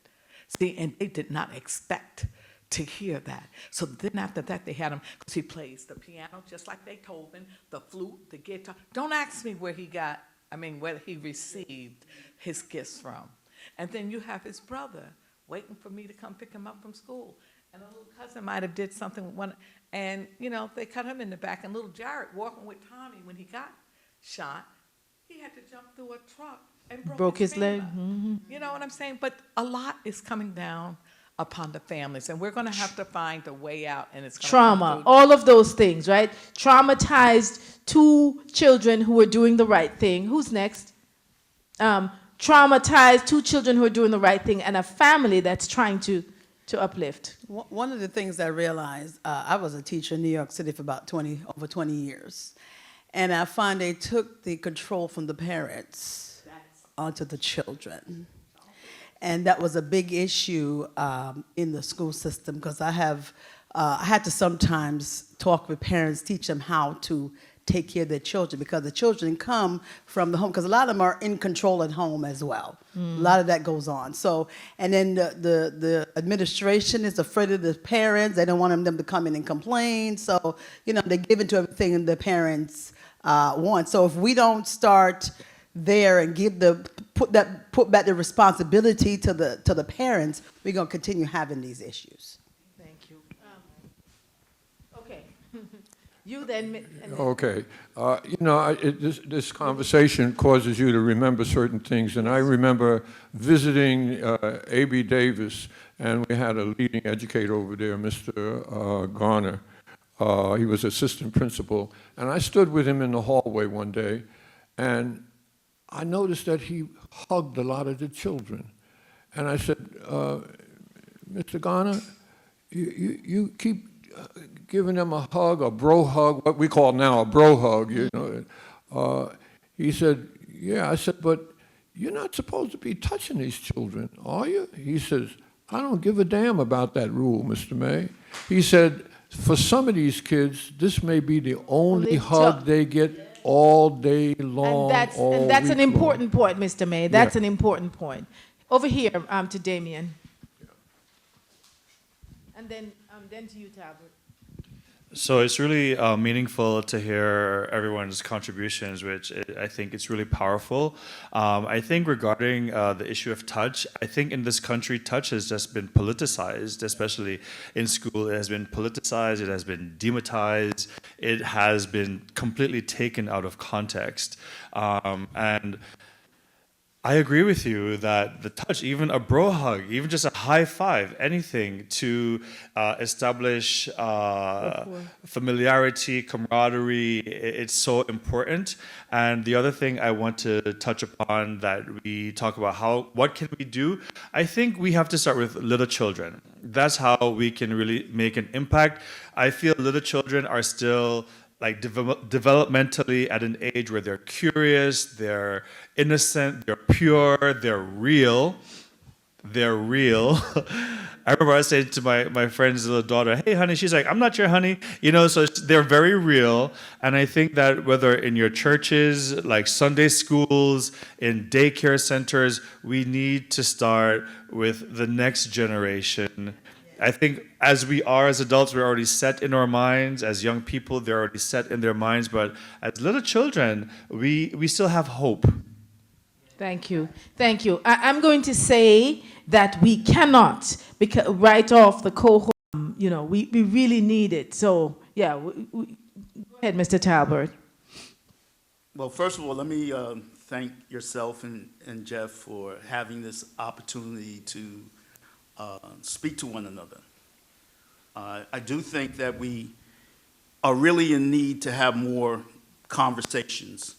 See, and they did not expect to hear that. So then after that, they had him, because he plays the piano just like they told him, the flute, the guitar. Don't ask me where he received his gifts from. And then you have his brother waiting for me to come pick him up from school. And a little cousin might have did something with one, and, you know, they cut him in the back, and little Jared walking with Tommy when he got shot, he had to jump through a truck and broke his leg. femur. Mm-hmm. You know what I'm saying? But a lot is coming down upon the families, and we're going to have to find a way out, and it's going Trauma, all of those things, right? Traumatized 2 children who are doing the right thing. Who's next? Traumatized 2 children who are doing the right thing, and a family that's trying to uplift. One of the things I realized, I was a teacher in New York City for about over 20 years. And I find they took the control from the parents onto the children. And that was a big issue in the school system, because I had to sometimes talk with parents, teach them how to take care of their children, because the children come from the home, because a lot of them are in control at home as well. A lot of that goes on. So, and then the administration is afraid of the parents. They don't want them to come in and complain. So, you know, they give into everything the parents want. So if we don't start there and put back the responsibility to the parents, we're going to continue having these issues. Thank you. Okay. You then. Okay. This conversation causes you to remember certain things. And I remember visiting A.B. Davis, and we had a leading educator over there, Mr. Garner. He was assistant principal. And I stood with him in the hallway one day, and I noticed that he hugged a lot of the children. And I said, Mr. Garner, you keep giving them a hug, a bro hug, what we call now a bro hug, you know. He said, yeah. I said, but you're not supposed to be touching these children, are you? He says, I don't give a damn about that rule, Mr. May. He said, for some of these kids, this may be the only hug they get all day long. And that's an important point, Mr. May. That's an important point. Over here to Damien. And then to you, Talbot. So it's really meaningful to hear everyone's contributions, which I think it's really powerful. I think regarding the issue of touch, I think in this country, touch has just been politicized, especially in school. It has been politicized, it has been demonized, it has been completely taken out of context. And I agree with you that the touch, even a bro hug, even just a high five, anything to establish familiarity, camaraderie, it's so important. And the other thing I want to touch upon that we talk about what can we do? I think we have to start with little children. That's how we can really make an impact. I feel little children are still like developmentally at an age where they're curious, they're innocent, they're pure, they're real. They're real. I remember I said to my friend's little daughter, hey, honey, she's like, I'm not your honey. You know, so they're very real. And I think that whether in your churches, like Sunday schools, in daycare centers, we need to start with the next generation. I think as we are as adults, we're already set in our minds. As young people, they're already set in their minds. But as little children, we still have hope. Thank you. Thank you. I'm going to say that we cannot write off the cohort. You know, we really need it. So, yeah, go ahead, Mr. Talbot. Well, first of all, let me thank yourself and Jeff for having this opportunity to speak to one another. I do think that we are really in need to have more conversations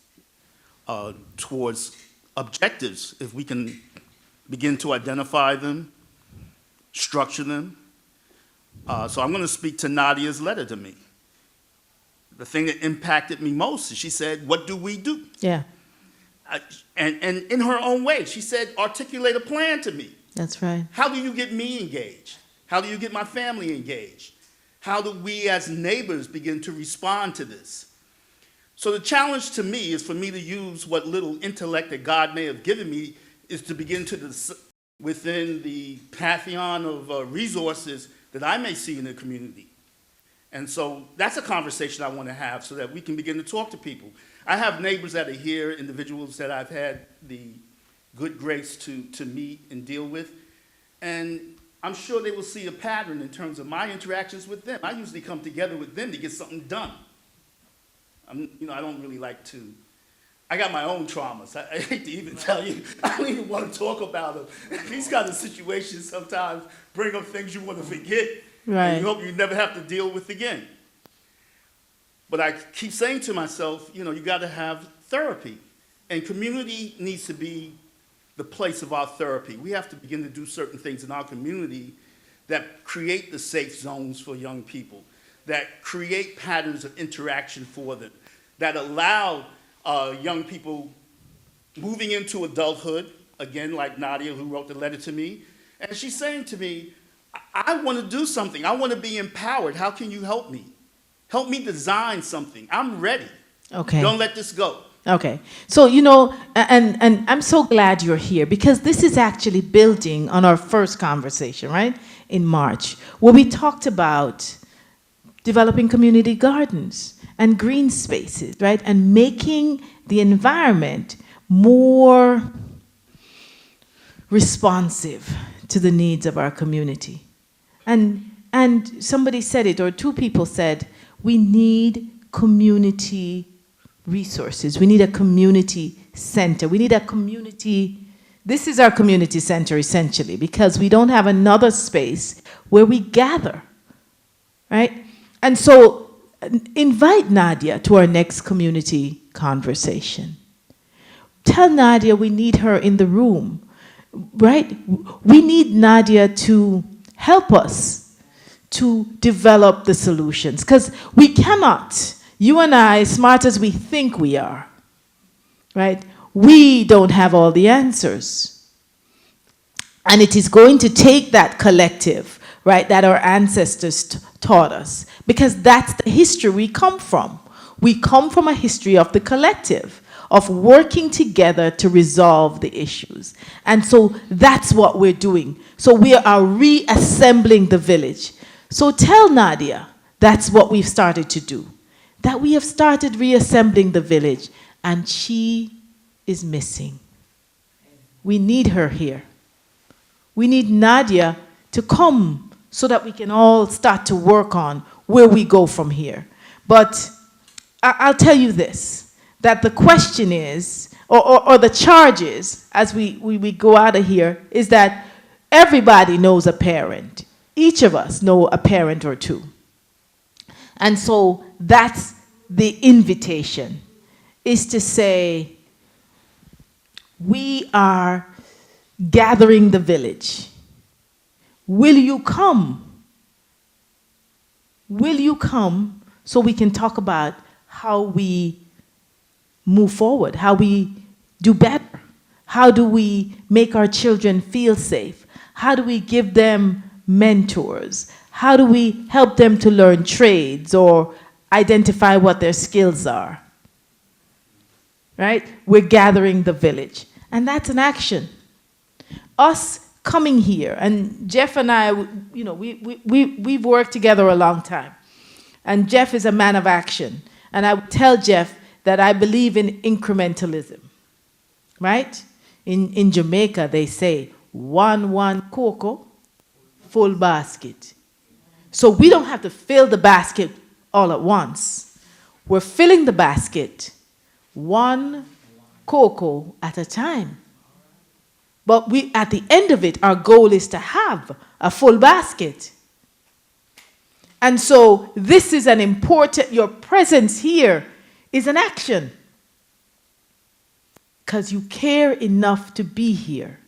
towards objectives, if we can begin to identify them, structure them, So I'm going to speak to Nadia's letter to me. The thing that impacted me most is she said, "What do we do?" Yeah, And in her own way, she said, "Articulate a plan to me. that's right. How do you get me engaged? How do you get my family engaged? How do we as neighbors begin to respond to this?" So the challenge to me is for me to use what little intellect that God may have given me is to begin to, within the pantheon of resources that I may see in the community. And so that's a conversation I want to have so that we can begin to talk to people. I have neighbors that are here, individuals that I've had the good grace to meet and deal with. And I'm sure they will see a pattern in terms of my interactions with them. I usually come together with them to get something done. I don't really like to. I got my own traumas. I hate to even tell you. I don't even want to talk about them. These kind of situations sometimes bring up things you want to forget. Right. And you hope you never have to deal with again. But I keep saying to myself, you got to have therapy. And community needs to be the place of our therapy. We have to begin to do certain things in our community that create the safe zones for young people, that create patterns of interaction for them, that allow young people moving into adulthood, again, like Nadia, who wrote the letter to me. And she's saying to me, I want to do something. I want to be empowered. How can you help me? Help me design something. I'm ready. Okay. Don't let this go. Okay. So, and I'm so glad you're here because this is actually building on our first conversation, right? In March, where we talked about developing community gardens and green spaces, right? And making the environment more responsive to the needs of our community. And somebody said it, or two people said, we need community resources. We need a community center. We need a community, this is our community center essentially, because we don't have another space where we gather, right? And so invite Nadia to our next community conversation. Tell Nadia we need her in the room, right? We need Nadia to help us to develop the solutions, because we cannot, you and I, smart as we think we are, right? We don't have all the answers. And it is going to take that collective, right, that our ancestors taught us, because that's the history we come from. We come from a history of the collective, of working together to resolve the issues. And so that's what we're doing. So we are reassembling the village. So tell Nadia that's what we've started to do, that we have started reassembling the village, and she is missing. We need her here. We need Nadia to come so that we can all start to work on where we go from here. But I'll tell you this, that the question is, or the charge is, as we go out of here, is that everybody knows a parent. Each of us know a parent or two. And so that's the invitation, is to say, we are gathering the village. Will you come? Will you come so we can talk about how we move forward, how we do better? How do we make our children feel safe? How do we give them mentors? How do we help them to learn trades or identify what their skills are? Right? We're gathering the village. And that's an action. Us coming here, and Jeff and I, we've worked together a long time. And Jeff is a man of action. And I would tell Jeff that I believe in incrementalism. Right? In Jamaica, they say, one cocoa, full basket. So we don't have to fill the basket all at once. We're filling the basket one cocoa at a time. But at the end of it, our goal is to have a full basket. And so this is an important, your presence here is an action. Because you care enough to be here.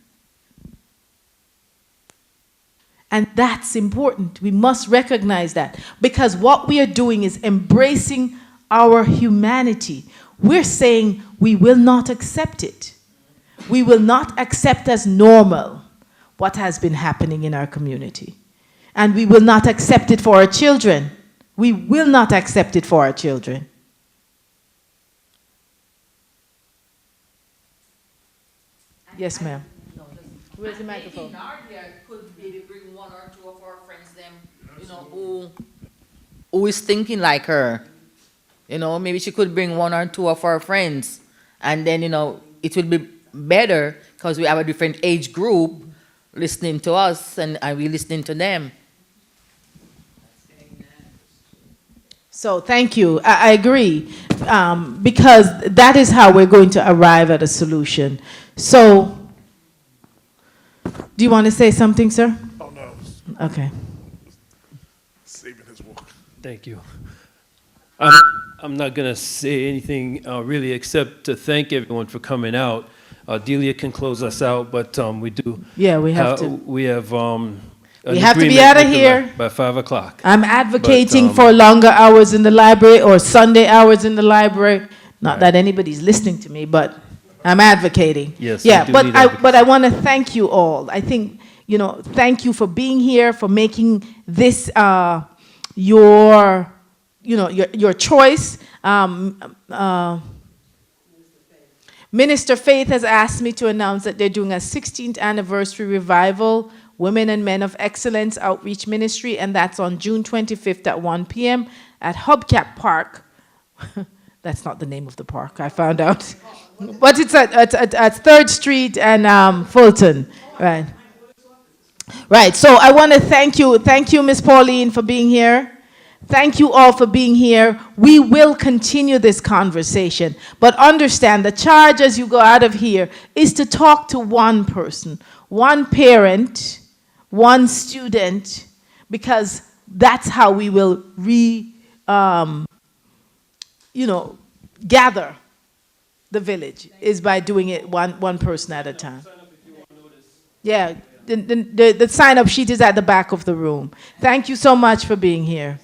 And that's important. We must recognize that, because what we are doing is embracing our humanity. We're saying we will not accept it. We will not accept as normal what has been happening in our community. And we will not accept it for our children. We will not accept it for our children. Yes, ma'am. Where's the microphone? Nadia could maybe bring one or two of our friends, them, who is thinking like her. Maybe she could bring one or two of our friends, and then, it would be better because we have a different age group listening to us, and we listening to them. So thank you. I agree, because that is how we're going to arrive at a solution. So, do you want to say something, sir? Oh, no. Okay. Saving his walk. Thank you. I'm not going to say anything really except to thank everyone for coming out. Delia can close us out, but we do. Yeah, we have to. We have. We have to be out of here by 5 o'clock. I'm advocating for longer hours in the library or Sunday hours in the library. Not that anybody's listening to me, but I'm advocating. Yes. Yeah, we do but need I want to thank you all. I think, thank you for being here, for making this your choice. Minister Faith has asked me to announce that they're doing a 16th anniversary revival, Women and Men of Excellence Outreach Ministry, and that's on June 25th at 1 p.m. at Hubcap Park. That's not the name of the park, I found out. But it's at 3rd Street and Fulton, right? Right, so I want to thank you. Thank you, Ms. Pauline, for being here. Thank you all for being here. We will continue this conversation, but understand the charge as you go out of here is to talk to one person, one parent, one student, because that's how we will gather the village, is by doing it one person at a time. Yeah, the sign-up sheet is at the back of the room. Thank you so much for being here.